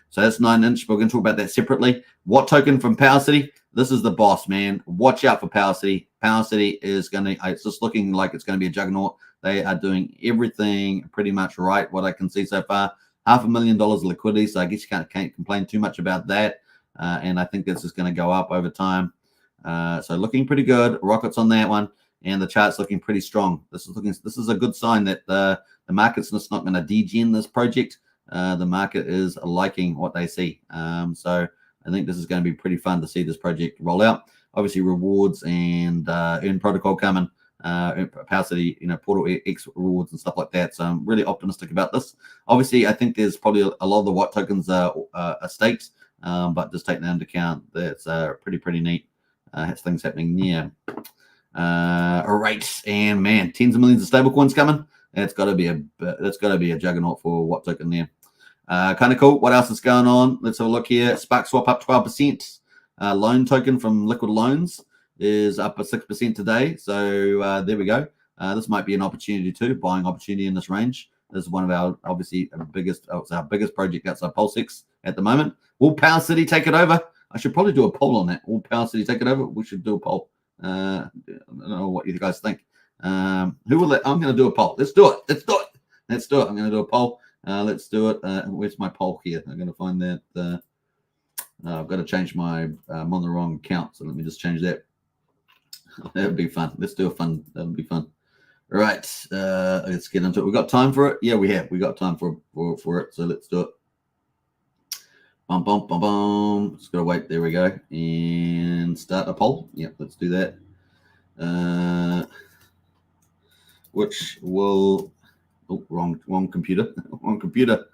S1: So that's 9-inch. We're going to talk about that separately. What token from Power City? This is the boss, man. Watch out for Power City. Power City is it's just looking like it's going to be a juggernaut. They are doing everything pretty much right, what I can see so far. $500,000 liquidity, so I guess you can't complain too much about that. And I think this is going to go up over time. So looking pretty good. Rockets on that one, and the chart's looking pretty strong. This is a good sign that the market's just not going to degen this project. The market is liking what they see. So I think this is going to be pretty fun to see this project roll out. Obviously, rewards and earn protocol coming. Power City, Portal X rewards and stuff like that. So I'm really optimistic about this. Obviously, I think there's probably a lot of the Watt tokens are staked, but just taking that into account, that's pretty neat. Has things happening there. All right, and man, tens of millions of stable coins coming. That's got to be a juggernaut for Watt token there. Kind of cool. What else is going on? Let's have a look here. Spark Swap up 12%. Loan token from Liquid Loans is up 6% today. So there we go. This might be an opportunity too, buying opportunity in this range. This is one of our it's our biggest project outside PulseX at the moment. Will Power City take it over? I should probably do a poll on that. Will Power City take it over? We should do a poll. I don't know what you guys think. I'm going to do a poll. Let's do it. I'm going to do a poll. Let's do it. Where's my poll here? I'm going to find that. I've got to change I'm on the wrong account, so let me just change that. That would be fun. Let's do a fun. That would be fun. All right. Let's get into it. We got time for it? Yeah, we have. We got time for it. So let's do it. Bum, bum, bum, bum. Just got to wait. There we go. And start a poll. Yep, let's do that. Which will... Oh, wrong computer. Wrong computer.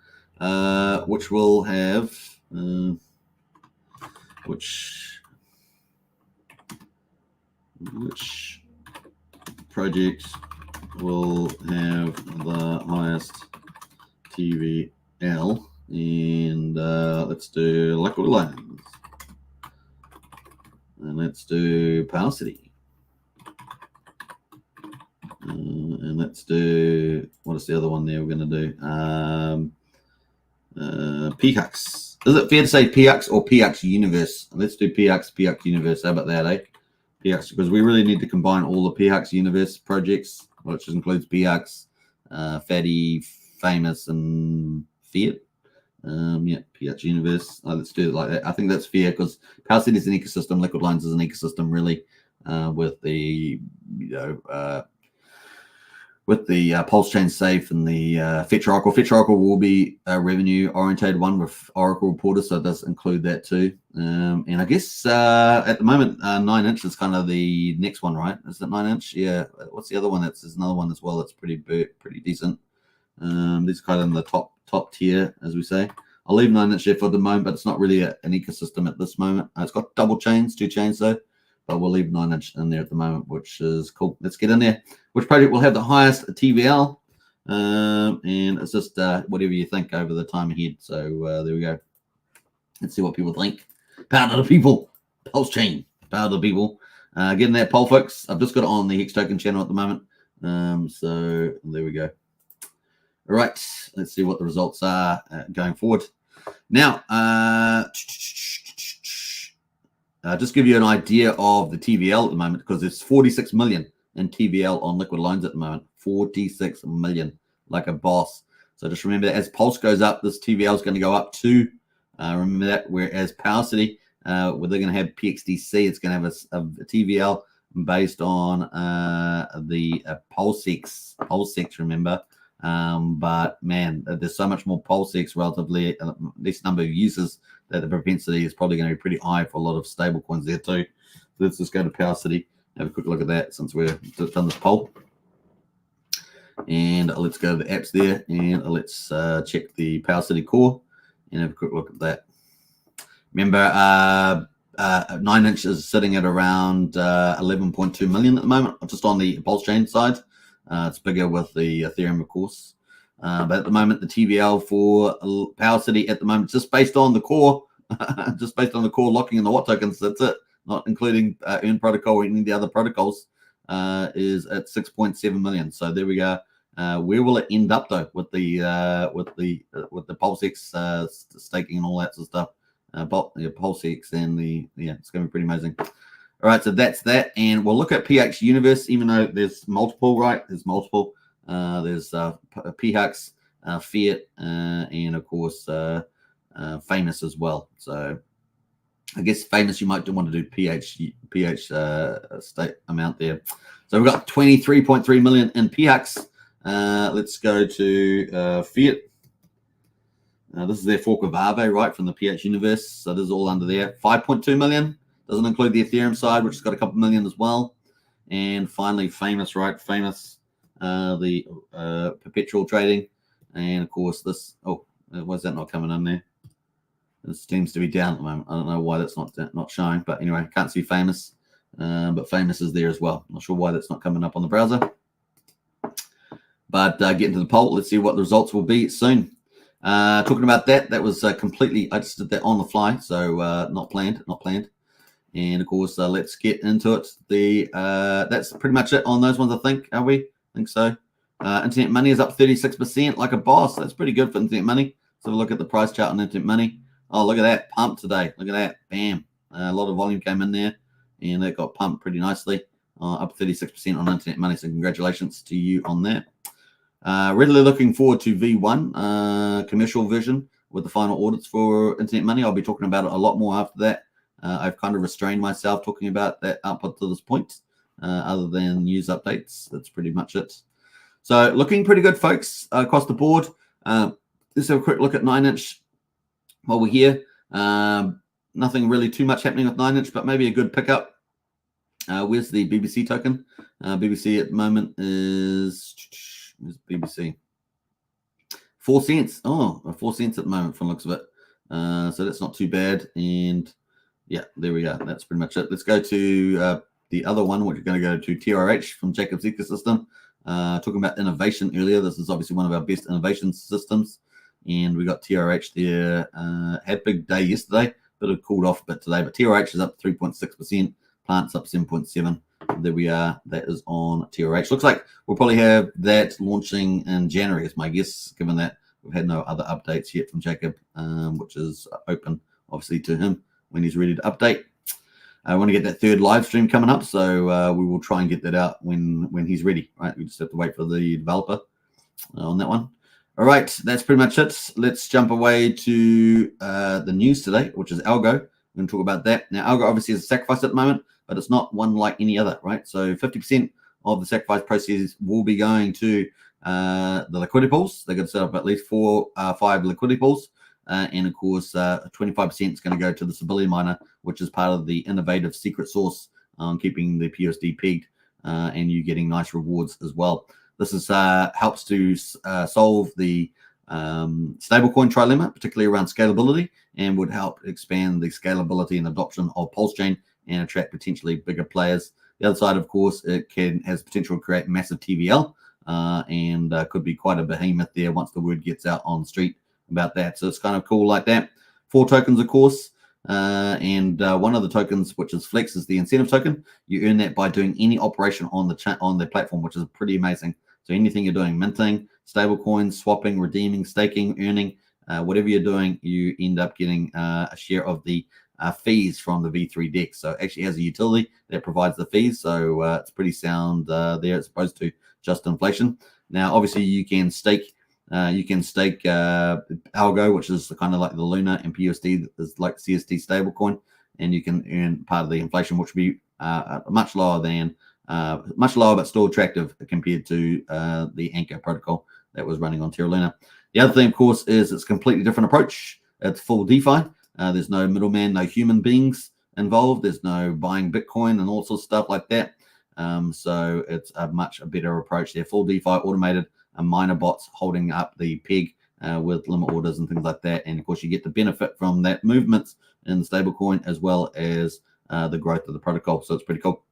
S1: Which will have... Which project will have the highest TVL, and let's do liquid lines, and let's do Pulsechain, and let's do, what is the other one there we're going to do? PHUX. Is it fair to say PHUX or PHUX Universe? Let's do PHUX Universe. How about that, eh? PHUX, because we really need to combine all the PHUX Universe projects, which includes PHUX, Fatty, Famous, and Fiat. Yeah, PHUX Universe. Let's do it like that. I think that's fair because Pulsechain is an ecosystem. Liquid Lines is an ecosystem, really, with the Pulsechain safe and the Fetch Oracle. Fetch Oracle will be a revenue orientated one with Oracle Reporter, so it does include that too. And I guess at the moment, 9-inch is kind of the next one, right? Is it 9-inch? Yeah. What's the other one? There's another one as well that's pretty decent. These kind of in the top tier, as we say. I'll leave 9-inch there for the moment, but it's not really an ecosystem at this moment. It's got double chains, 2 chains though. But we'll leave 9-inch in there at the moment, which is cool. Let's get in there. Which project will have the highest TVL? And it's just whatever you think over the time ahead. So there we go. Let's see what people think. Power to the people. Pulsechain. Power to the people. Getting that poll fix. I've just got it on the Hex Token channel at the moment. So there we go. All right. Let's see what the results are going forward. Now, just give you an idea of the TVL at the moment, because there's 46 million in TVL on liquid lines at the moment. 46 million, like a boss. So just remember, as Pulse goes up, this TVL is going to go up too. Remember that. Whereas Pulsechain, where they're going to have PXDC, it's going to have a TVL based on the PulseX, remember. But man, there's so much more PulseX relatively, this number of users, that the propensity is probably going to be pretty high for a lot of stable coins there too. Let's just go to Pulsechain, have a quick look at that since we've done this poll. And let's go to the apps there, and let's check the Pulsechain core and have a quick look at that. Remember, 9-inch is sitting at around 11.2 million at the moment, just on the Pulsechain side. It's bigger with the Ethereum, of course. But at the moment, the TVL for Pulsechain at the moment, just based on the core, locking in the watt tokens, that's it, not including Earn protocol or any of the other protocols, is at 6.7 million. So there we go. Where will it end up though with the PulseX staking and all that sort of stuff? PulseX and it's going to be pretty amazing. All right, so that's that, and we'll look at PHUX Universe, even though there's multiple, right? There's multiple. There's PHUX, Fiat, and of course Famous as well. So I guess Famous, you might want to do PH state amount there. So we've got 23.3 million in PHUX. Let's go to Fiat. This is their fork of Aave, right, from the PHUX Universe. So this is all under there. 5.2 million. Doesn't include the Ethereum side, which has got a couple million as well. And finally, Famous, right? Famous, the perpetual trading. And of course, this, why is that not coming in there? This seems to be down at the moment. I don't know why that's not showing. But anyway, can't see Famous. But Famous is there as well. Not sure why that's not coming up on the browser. But getting to the poll, let's see what the results will be soon. Talking about that was completely, I just did that on the fly. So not planned. And of course, let's get into it. That's pretty much it on those ones, I think. Are we? I think so. Internet Money is up 36%, like a boss. That's pretty good for Internet Money. So look at the price chart on Internet Money. Oh, look at that pump today. Look at that. Bam. A lot of volume came in there, and it got pumped pretty nicely. Up 36% on Internet Money. So congratulations to you on that. Really looking forward to V1 commercial vision with the final audits for Internet Money. I'll be talking about it a lot more after that. I've kind of restrained myself talking about that output to this point, other than news updates. That's pretty much it. So looking pretty good, folks, across the board. Let's have a quick look at 9-inch while we're here. Nothing really too much happening with 9-inch, but maybe a good pickup. Where's the BBC token? BBC at the moment is, where's BBC? 4 cents. 4 cents at the moment from the looks of it. So that's not too bad. And yeah, there we go. That's pretty much it. Let's go to the other one, which we're going to go to TRH from Jacob's Ecosystem. talking about innovation earlier. This is obviously one of our best innovation systems. And we got TRH there. Had a big day yesterday, but it cooled off a bit today. But TRH is up 3.6%. Plants up 7.7%. There we are. That is on TRH. Looks like we'll probably have that launching in January, is my guess, given that we've had no other updates yet from Jacob, which is open, obviously, to him when he's ready to update. I want to get that third live stream coming up, so we will try and get that out when he's ready. Right, we just have to wait for the developer on that one. All right, that's pretty much it. Let's jump away to the news today, which is Algo. We're going to talk about that. Now, Algo obviously is a sacrifice at the moment, but it's not one like any other, right? So 50% of the sacrifice proceeds will be going to the liquidity pools. They're going to set up at least 5 liquidity pools. And of course, 25% is going to go to the stability miner, which is part of the innovative secret sauce on keeping the PUSD pegged and you getting nice rewards as well. This is helps to solve the stablecoin trilemma, particularly around scalability, and would help expand the scalability and adoption of Pulsechain and attract potentially bigger players. The other side, of course, it has potential to create massive TVL and could be quite a behemoth there once the word gets out on the street about that. So it's kind of cool like that. 4 tokens, of course, and one of the tokens, which is Flex, is the incentive token. You earn that by doing any operation on the platform, which is pretty amazing. So anything you're doing, minting, stable coins, swapping, redeeming, staking, earning, whatever you're doing, you end up getting a share of the fees from the V3 DEX. So it actually has a utility that provides the fees. So it's pretty sound there as opposed to just inflation. Now, obviously, you can stake Algo, which is kind of like the Luna, and PUSD is like CST stablecoin, and you can earn part of the inflation, which would be much lower but still attractive compared to the Anchor protocol that was running on Terra Luna. The other thing, of course, is it's a completely different approach. It's full DeFi. There's no middleman, no human beings involved. There's no buying Bitcoin and all sorts of stuff like that. So it's a much better approach there. Full DeFi, automated, miner bots holding up the peg with limit orders and things like that. And of course, you get the benefit from that movements in the stablecoin as well as the growth of the protocol. So it's pretty cool.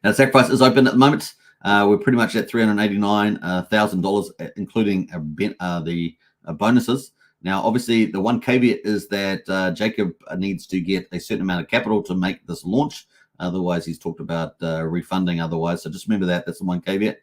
S1: Now, Sacrifice is open at the moment. We're pretty much at $389,000, including the bonuses. Now, obviously, the one caveat is that Jacob needs to get a certain amount of capital to make this launch. Otherwise, he's talked about refunding otherwise. So just remember that. That's the one caveat.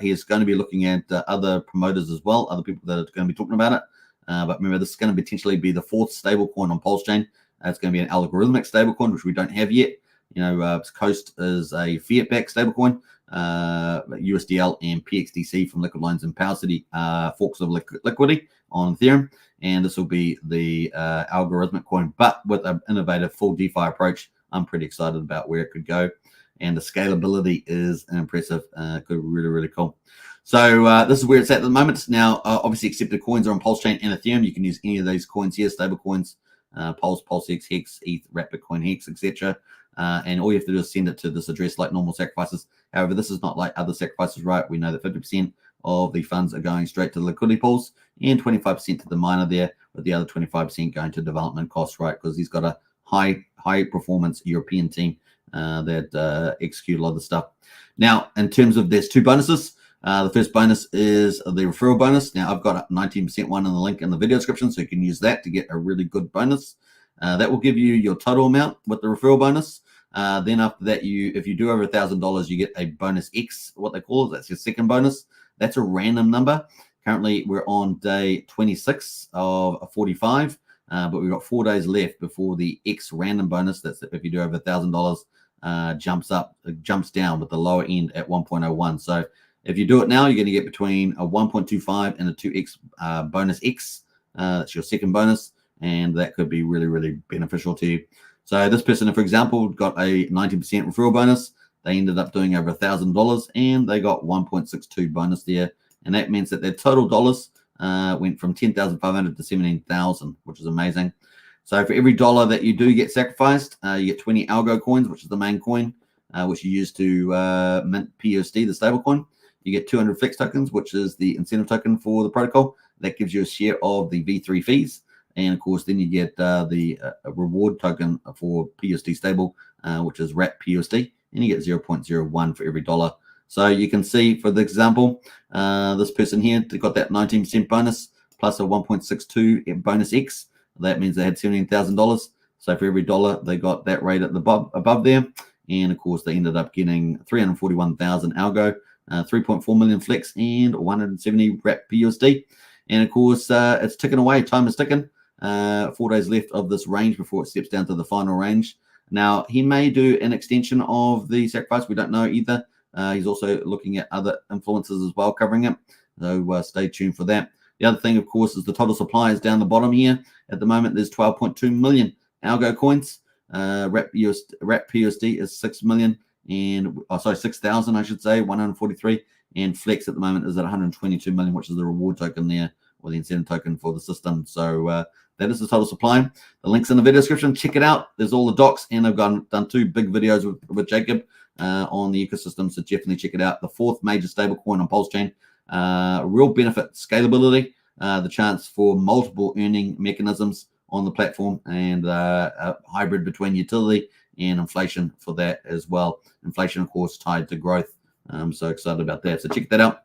S1: He is going to be looking at other promoters as well, other people that are going to be talking about it. But remember, this is going to potentially be the 4th stablecoin on Pulsechain. It's going to be an algorithmic stablecoin, which we don't have yet. You know, Coast is a fiat-backed stablecoin. USDL and PXDC from Liquid Loans and Power City forks of liquidity on Ethereum. And this will be the algorithmic coin, but with an innovative full DeFi approach. I'm pretty excited about where it could go. And the scalability is impressive. Could be really, really cool. So this is where it's at the moment. Now, obviously, accepted coins are on Pulsechain and Ethereum. You can use any of these coins here, stable coins, Pulse, PulseX, Hex, ETH, Wrap Bitcoin, Hex, etc. And all you have to do is send it to this address like normal sacrifices. However, this is not like other sacrifices, right? We know that 50% of the funds are going straight to the liquidity pools and 25% to the miner there, with the other 25% going to development costs, right? Because he's got a high performance European team that execute a lot of the stuff. Now, in terms of, there's 2 bonuses. The first bonus is the referral bonus. Now, I've got a 19% one in the link in the video description, so you can use that to get a really good bonus. That will give you your total amount with the referral bonus. Then after that, if you do over $1,000, you get a bonus X, what they call it. That's your second bonus. That's a random number. Currently, we're on day 26 of 45, but we've got 4 days left before the X random bonus. That's if you do over $1,000, jumps down with the lower end at 1.01. So if you do it now, you're going to get between a 1.25 and a 2X bonus X. That's your second bonus, and that could be really, really beneficial to you. So this person, for example, got a 90% referral bonus. They ended up doing over $1,000, and they got 1.62 bonus there. And that means that their total dollars went from 10,500 to 17,000, which is amazing. So for every dollar that you do get sacrificed, you get 20 algo coins, which is the main coin, which you use to mint PUSD, the stable coin. You get 200 Flex tokens, which is the incentive token for the protocol. That gives you a share of the V3 fees. And of course, then you get the reward token for PUSD stable, which is Wrap PUSD, and you get 0.01 for every dollar So you can see, for the example, this person here, they got that 19% bonus plus a 1.62 bonus X. That means they had $17,000. So for every dollar, they got that rate at the above there. And of course, they ended up getting 341,000 algo, 3.4 million flex, and 170 wrap PUSD. And of course, it's ticking away. Time is ticking. 4 days left of this range before it steps down to the final range. Now, he may do an extension of the sacrifice. We don't know either. He's also looking at other influences as well covering it. So stay tuned for that. The other thing, of course, is the total supply is down the bottom here. At the moment, there's 12.2 million algo coins. Wrap PUSD is 6 million and 6,000, I should say, 143. And Flex at the moment is at 122 million, which is the reward token there, or the incentive token for the system. So that is the total supply. The link's in the video description. Check it out. There's all the docs, and I've done 2 big videos with Jacob on the ecosystem, so definitely check it out. The 4th major stablecoin on Pulsechain. Real benefit, scalability, the chance for multiple earning mechanisms on the platform, and a hybrid between utility and inflation for that as well. Inflation, of course, tied to growth. I'm so excited about that. So check that out.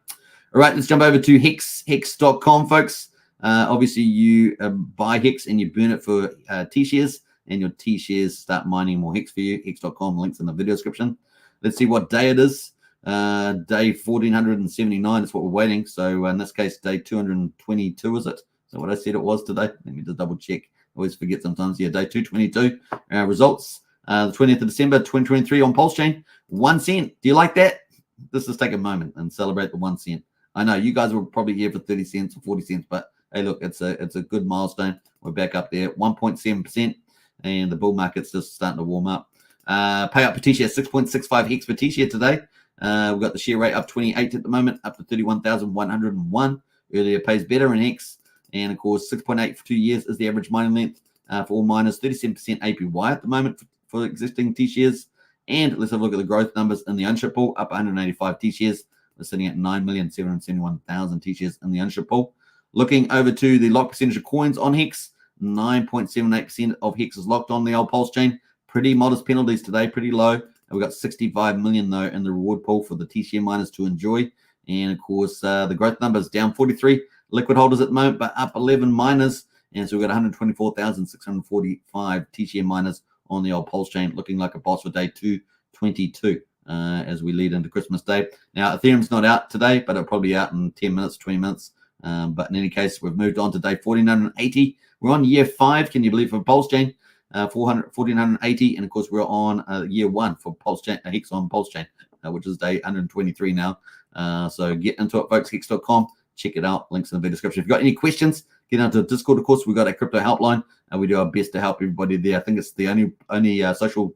S1: All right, let's jump over to hex.com, folks. Obviously, you buy Hex and you burn it for T-shares, and your T-shares start mining more Hex for you. Hex.com, links in the video description. Let's see what day it is. Day 1479 is what we're waiting. So in this case, day 222, is it? Is that what I said it was today? Let me just double check. I always forget sometimes. Yeah, day 222. Results, the 20th of December, 2023 on Pulsechain. 1 cent. Do you like that? Let's just take a moment and celebrate the 1 cent. I know you guys were probably here for 30 cents or 40 cents, but hey, look, it's a good milestone. We're back up there, 1.7%, and the bull market's just starting to warm up. Payout per T-share, 6.65 Hex per T-share today. We've got the share rate up 28 at the moment, up to 31,101. Earlier pays better in Hex. And of course, 6.8 for 2 years is the average mining length for all miners, 37% APY at the moment for existing T-shares. And let's have a look at the growth numbers in the ownership pool, up 185 T-shares. We're sitting at 9,771,000 T-shares in the ownership pool. Looking over to the lock percentage of coins on Hex, 9.78% of Hex is locked on the old Pulsechain. Pretty modest penalties today, pretty low. And we've got 65 million, though, in the reward pool for the T-share miners to enjoy. And, of course, the growth numbers down 43 liquid holders at the moment, but up 11 miners. And so we've got 124,645 T-share miners on the old Pulsechain, looking like a boss for day 222 as we lead into Christmas Day. Now, Ethereum's not out today, but it'll probably be out in 10 minutes, 20 minutes. But in any case, we've moved on to day 1480. We're on year 5, can you believe, for Pulsechain? 1480, and of course we're on year 1 for Pulsechain, Hex on Pulsechain, which is day 123 now. So get into it, folks. Hex.com, check it out. Links in the video description. If you've got any questions, get onto Discord. Of course, we've got a crypto helpline, and we do our best to help everybody there. I think it's the only social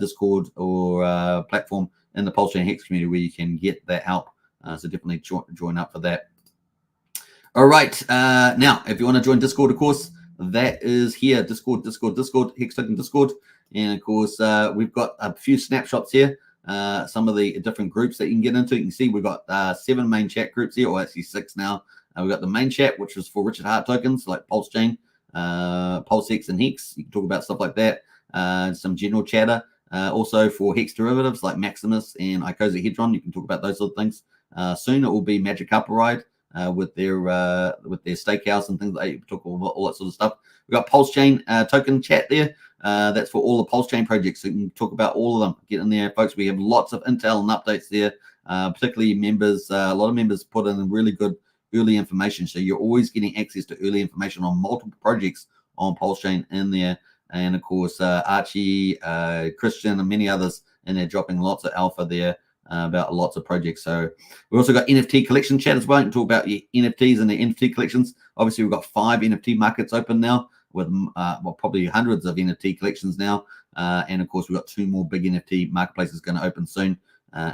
S1: Discord or platform in the Pulsechain Hex community where you can get that help. So definitely join up for that. All right. Now, if you want to join Discord, of course, that is here. Discord, Hex Token Discord. And of course, we've got a few snapshots here. Some of the different groups that you can get into. You can see we've got 7 main chat groups here, or actually 6 now. We've got the main chat, which is for Richard Hart tokens like Pulsechain, PulseX, and Hex. You can talk about stuff like that. Some general chatter. Also for Hex derivatives like Maximus and Icosa Hedron. You can talk about those sort of things. Soon it will be Magic Carpet Ride. With their steakhouse and things like that. You talk about all that sort of stuff. We've got Pulsechain token chat there. That's for all the Pulsechain projects. So you can talk about all of them. Get in there, folks. We have lots of intel and updates there, particularly members. A lot of members put in really good early information. So you're always getting access to early information on multiple projects on Pulsechain in there. And of course, Archie, Christian, and many others, and they're dropping lots of alpha there. About lots of projects. So we've also got NFT collection chat as well. You can talk about your NFTs and the NFT collections. Obviously, we've got 5 NFT markets open now with probably hundreds of NFT collections now. And of course, we've got 2 more big NFT marketplaces going to open soon,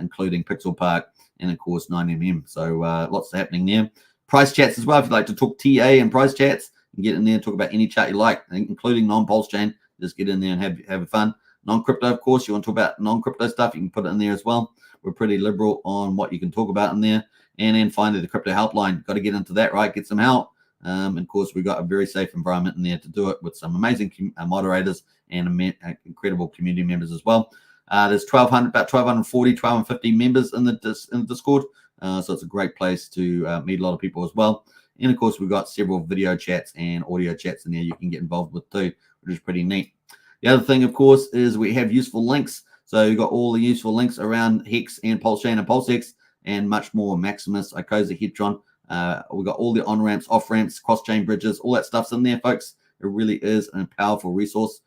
S1: including Pixel Park and of course 9mm. So lots happening there. Price chats as well. If you'd like to talk TA and price chats, you can get in there and talk about any chart you like, including non-Pulsechain. Just get in there and have fun. Non-crypto, of course, you want to talk about non-crypto stuff, you can put it in there as well. We're pretty liberal on what you can talk about in there. And then finally, the crypto helpline. Got to get into that, right? Get some help. And of course, we've got a very safe environment in there to do it with some amazing moderators and incredible community members as well. There's 1,200, about 1,240, 1,250 members in the Discord. So it's a great place to meet a lot of people as well. And of course, we've got several video chats and audio chats in there you can get involved with too, which is pretty neat. The other thing, of course, is we have useful links. So you've got all the useful links around Hex and Pulsechain and PulseX and much more. Maximus, Icosa, Hedron. We've got all the on-ramps, off-ramps, cross-chain bridges, all that stuff's in there, folks. It really is a powerful resource.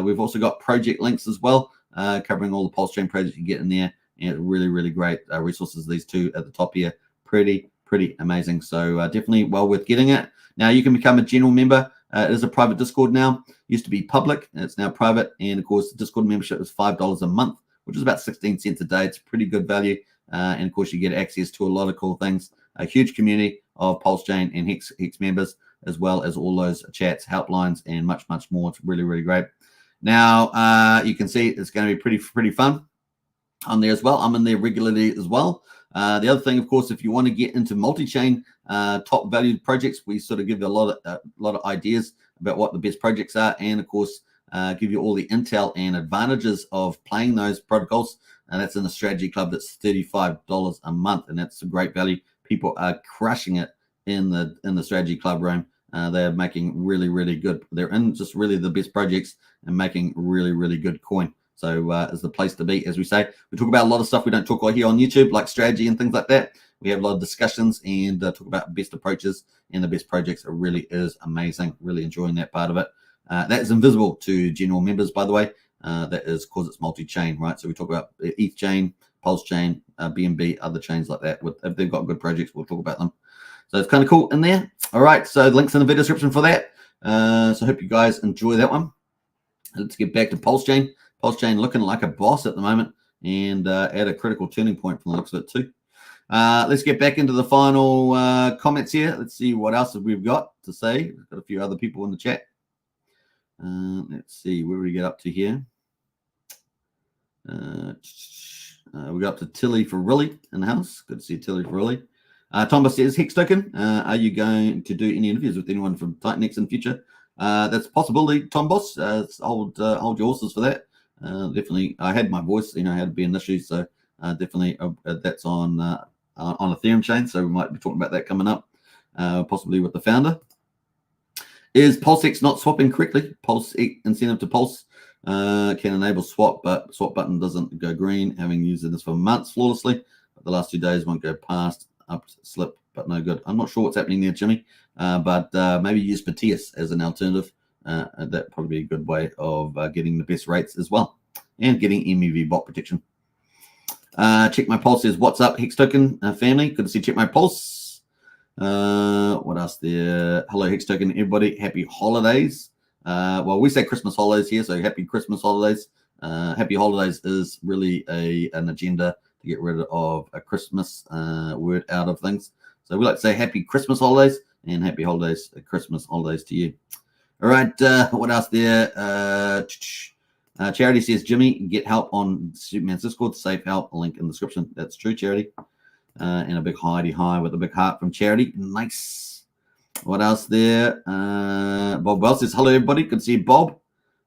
S1: We've also got project links as well, covering all the Pulsechain projects you get in there. And really, really great resources, these two at the top here. Pretty amazing. So definitely well worth getting it. Now you can become a general member. It is a private Discord now. Used to be public, and it's now private. And of course, the Discord membership is $5 a month, which is about 16 cents a day. It's pretty good value. And of course, you get access to a lot of cool things. A huge community of Pulsechain and Hex members, as well as all those chats, helplines, and much more. It's really, really great. Now you can see it's going to be pretty fun on there as well. I'm in there regularly as well. The other thing, of course, if you want to get into multi-chain top valued projects, we sort of give you a lot of ideas about what the best projects are, and of course give you all the intel and advantages of playing those protocols. And that's in the strategy club. That's $35 a month, and that's a great value. People are crushing it in the strategy club room. They're making really good. They're in just really the best projects and making really good coin. So it's the place to be, as we say. We talk about a lot of stuff we don't talk about here on YouTube, like strategy and things like that. We have a lot of discussions and talk about best approaches and the best projects. It really is amazing. Really enjoying that part of it. That is invisible to general members, by the way. That is because it's multi-chain, right? So we talk about ETH chain, Pulse chain, BNB, other chains like that. If they've got good projects, we'll talk about them. So it's kind of cool in there. All right, so links in the video description for that. So I hope you guys enjoy that one. Let's get back to Pulsechain. Pulsechain looking like a boss at the moment, and at a critical turning point from the looks of it too. Let's get back into the final comments here. Let's see what else we've got to say. We've got a few other people in the chat. Let's see where we get up to here. We got up to Tilly for Rilly in the house. Good to see Tilly for Rilly. Tomba says, Hex Token, are you going to do any interviews with anyone from Titanx in future? That's a possibility, Tom Boss. Hold your horses for that. Definitely, I had my voice, had to be an issue, so definitely that's on Ethereum chain, so we might be talking about that coming up, possibly with the founder. Is PulseX not swapping correctly? PulseX incentive to Pulse can enable swap, but swap button doesn't go green, having used this for months flawlessly, but the last 2 days won't go past, up, slip, but no good. I'm not sure what's happening there, Jimmy, but maybe use Patius as an alternative. That'd probably be a good way of getting the best rates as well, and getting MEV bot protection. Check My Pulse says, what's up, Hex Token family? Good to see Check My Pulse. What else there? Hello, Hex Token, everybody. Happy holidays. Well, we say Christmas holidays here, so happy Christmas holidays. Happy holidays is really an agenda to get rid of a Christmas word out of things. So we like to say happy Christmas holidays and happy holidays, Christmas holidays to you. All right, what else there? Charity says, Jimmy, get help on Superman's Discord. Safe help, link in the description. That's true, Charity. And a big hi with a big heart from Charity. Nice. What else there? Bob Wells says, hello, everybody. Good to see you, Bob.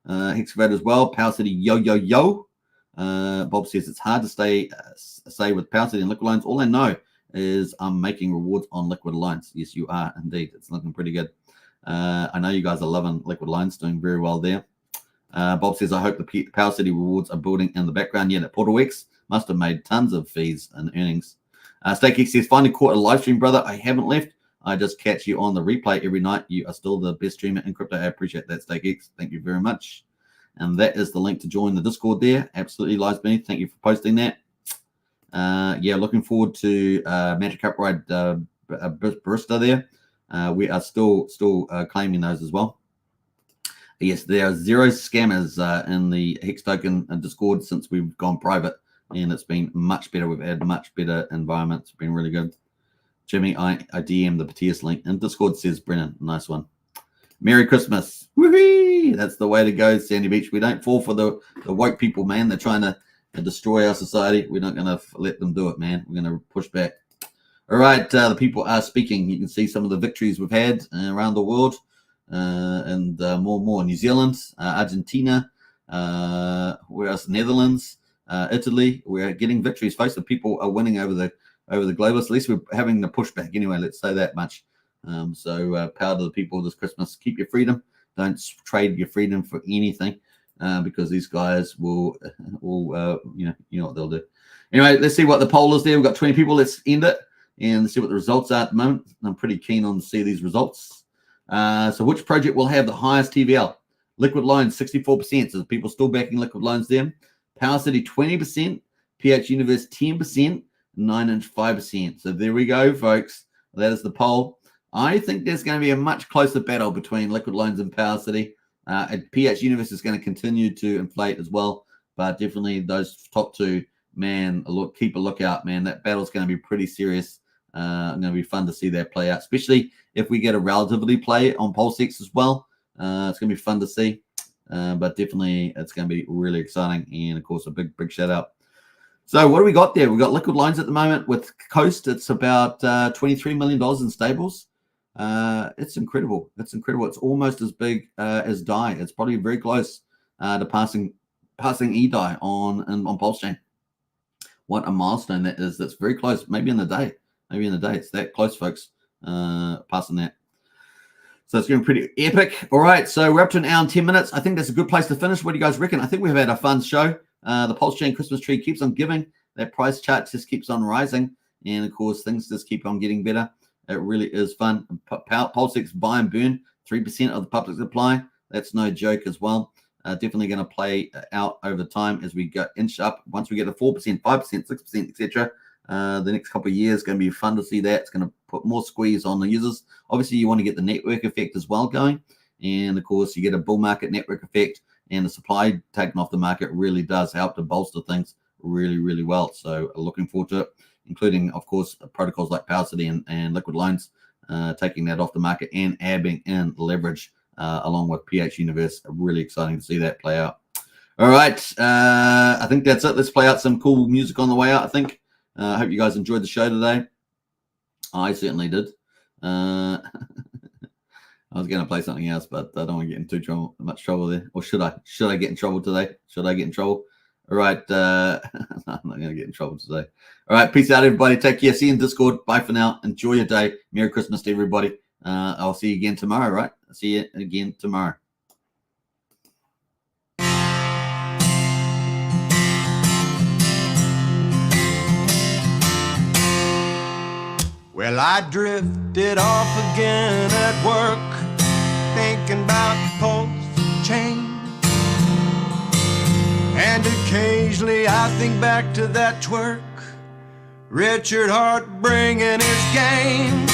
S1: Hexcavator as well. Power City, yo. Bob says, it's hard to say with Power City and Liquid Lines. All I know is I'm making rewards on Liquid Lines. Yes, you are indeed. It's looking pretty good. I know you guys are loving Liquid Lines, doing very well there. Bob says, I hope the Power City rewards are building in the background. Yeah, that PortalX must have made tons of fees and earnings. StakeX says, finally caught a live stream, brother. I haven't left. I just catch you on the replay every night. You are still the best streamer in crypto. I appreciate that, StakeX. Thank you very much. And that is the link to join the Discord there. Absolutely lies beneath. Thank you for posting that. Yeah, looking forward to Magic Cup Ride Barista there. We are still claiming those as well. Yes, there are 0 scammers in the Hex Token Discord since we've gone private, and it's been much better. We've had much better environment. It's been really good. Jimmy, I DM the Patius link in Discord, says Brennan. Nice one. Merry Christmas. Woohoo! That's the way to go, Sandy Beach. We don't fall for the woke people, man. They're trying to destroy our society. We're not going to let them do it, man. We're going to push back. All right, the people are speaking. You can see some of the victories we've had around the world, and more. New Zealand, Argentina, where else? Netherlands, Italy. We're getting victories, folks. The people are winning over the globalists. At least we're having the pushback anyway. Let's say that much. So power to the people this Christmas. Keep your freedom. Don't trade your freedom for anything, because these guys will you know what they'll do. Anyway, let's see what the poll is there. We've got 20 people. Let's end it and see what the results are at the moment. I'm pretty keen on to see these results. So which project will have the highest TVL? Liquid Loans, 64%. So the people still backing Liquid Loans there. Power City, 20%. PH Universe, 10%. 9inch, 5%. So there we go, folks. That is the poll. I think there's going to be a much closer battle between Liquid Loans and Power City. And PH Universe is going to continue to inflate as well. But definitely those top two, man, keep a lookout, man. That battle's going to be pretty serious. Going to be fun to see that play out, especially if we get a relativity play on PulseX as well. It's going to be fun to see. But definitely it's going to be really exciting. And, of course, a big shout out. So what do we got there? We've got Liquid Loans at the moment with Coast. It's about $23 million in stables. It's incredible. It's incredible. It's almost as big as DAI. It's probably very close to passing eDAI on Pulsechain. What a milestone that is. That's very close. Maybe in the day. It's that close, folks. Passing that. So it's getting pretty epic. All right, so we're up to an hour and 10 minutes. I think that's a good place to finish. What do you guys reckon? I think we've had a fun show. The Pulsechain Christmas tree keeps on giving. That price chart just keeps on rising. And, of course, things just keep on getting better. It really is fun. PulseX buy and burn, 3% of the public supply. That's no joke as well. Definitely going to play out over time as we go inch up. Once we get to 4%, 5%, 6%, etc. The next couple of years going to be fun to see that. It's going to put more squeeze on the users. Obviously, you want to get the network effect as well going. And, of course, you get a bull market network effect. And the supply taken off the market really does help to bolster things really, really well. So looking forward to it, including, of course, protocols like Power City and Liquid Loans, taking that off the market and adding in leverage along with PH Universe. Really exciting to see that play out. All right. I think that's it. Let's play out some cool music on the way out, I think. I hope you guys enjoyed the show today. I certainly did. I was going to play something else, but I don't want to get into much trouble there. Or should I? Should I get in trouble today? Should I get in trouble? All right. I'm not going to get in trouble today. All right. Peace out, everybody. Take care. See you in Discord. Bye for now. Enjoy your day. Merry Christmas to everybody. I'll see you again tomorrow, right? I'll see you again tomorrow.
S4: Well, I drifted off again at work, thinking about Pulsechain. And occasionally I think back to that twerk, Richard Hart bringing his game.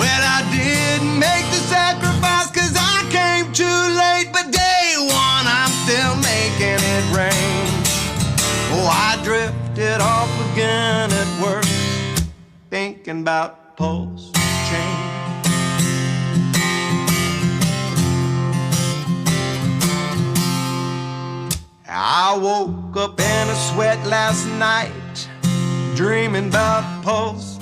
S4: Well, I didn't make the sacrifice 'cause I came too late, but day one I'm still making it rain. Oh, I drifted off again at work, thinking about Pulsechain. I woke up in a sweat last night, dreaming about PulseX.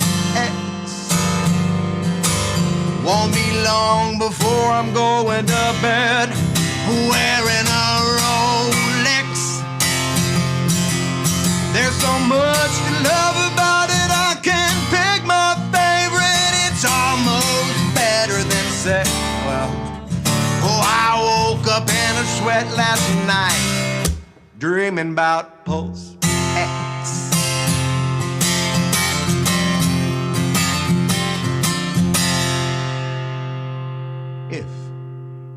S4: Won't be long before I'm going to bed, wearing a Rolex. There's so much to love about it, I can't pick my favorite. It's almost better than sex. Well, oh, I woke up in a sweat last night, dreaming about PulseX. If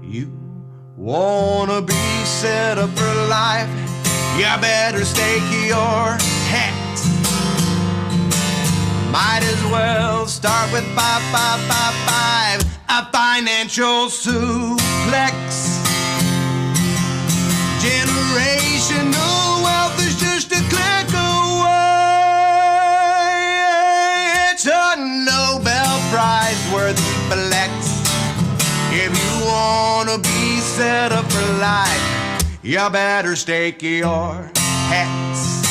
S4: you wanna be set up for life, you better stake your Hex. Might as well start with 5555, a financial suplex. Generational wealth is just a click away. It's a Nobel Prize worthy flex. If you wanna be set up for life, you better stake your Hex.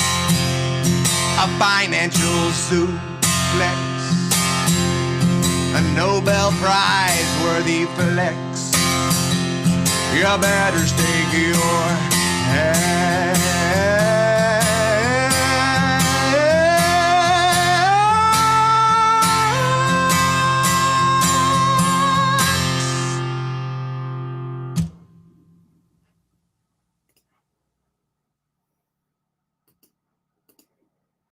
S4: A financial suplex, a Nobel Prize worthy flex. You better stake your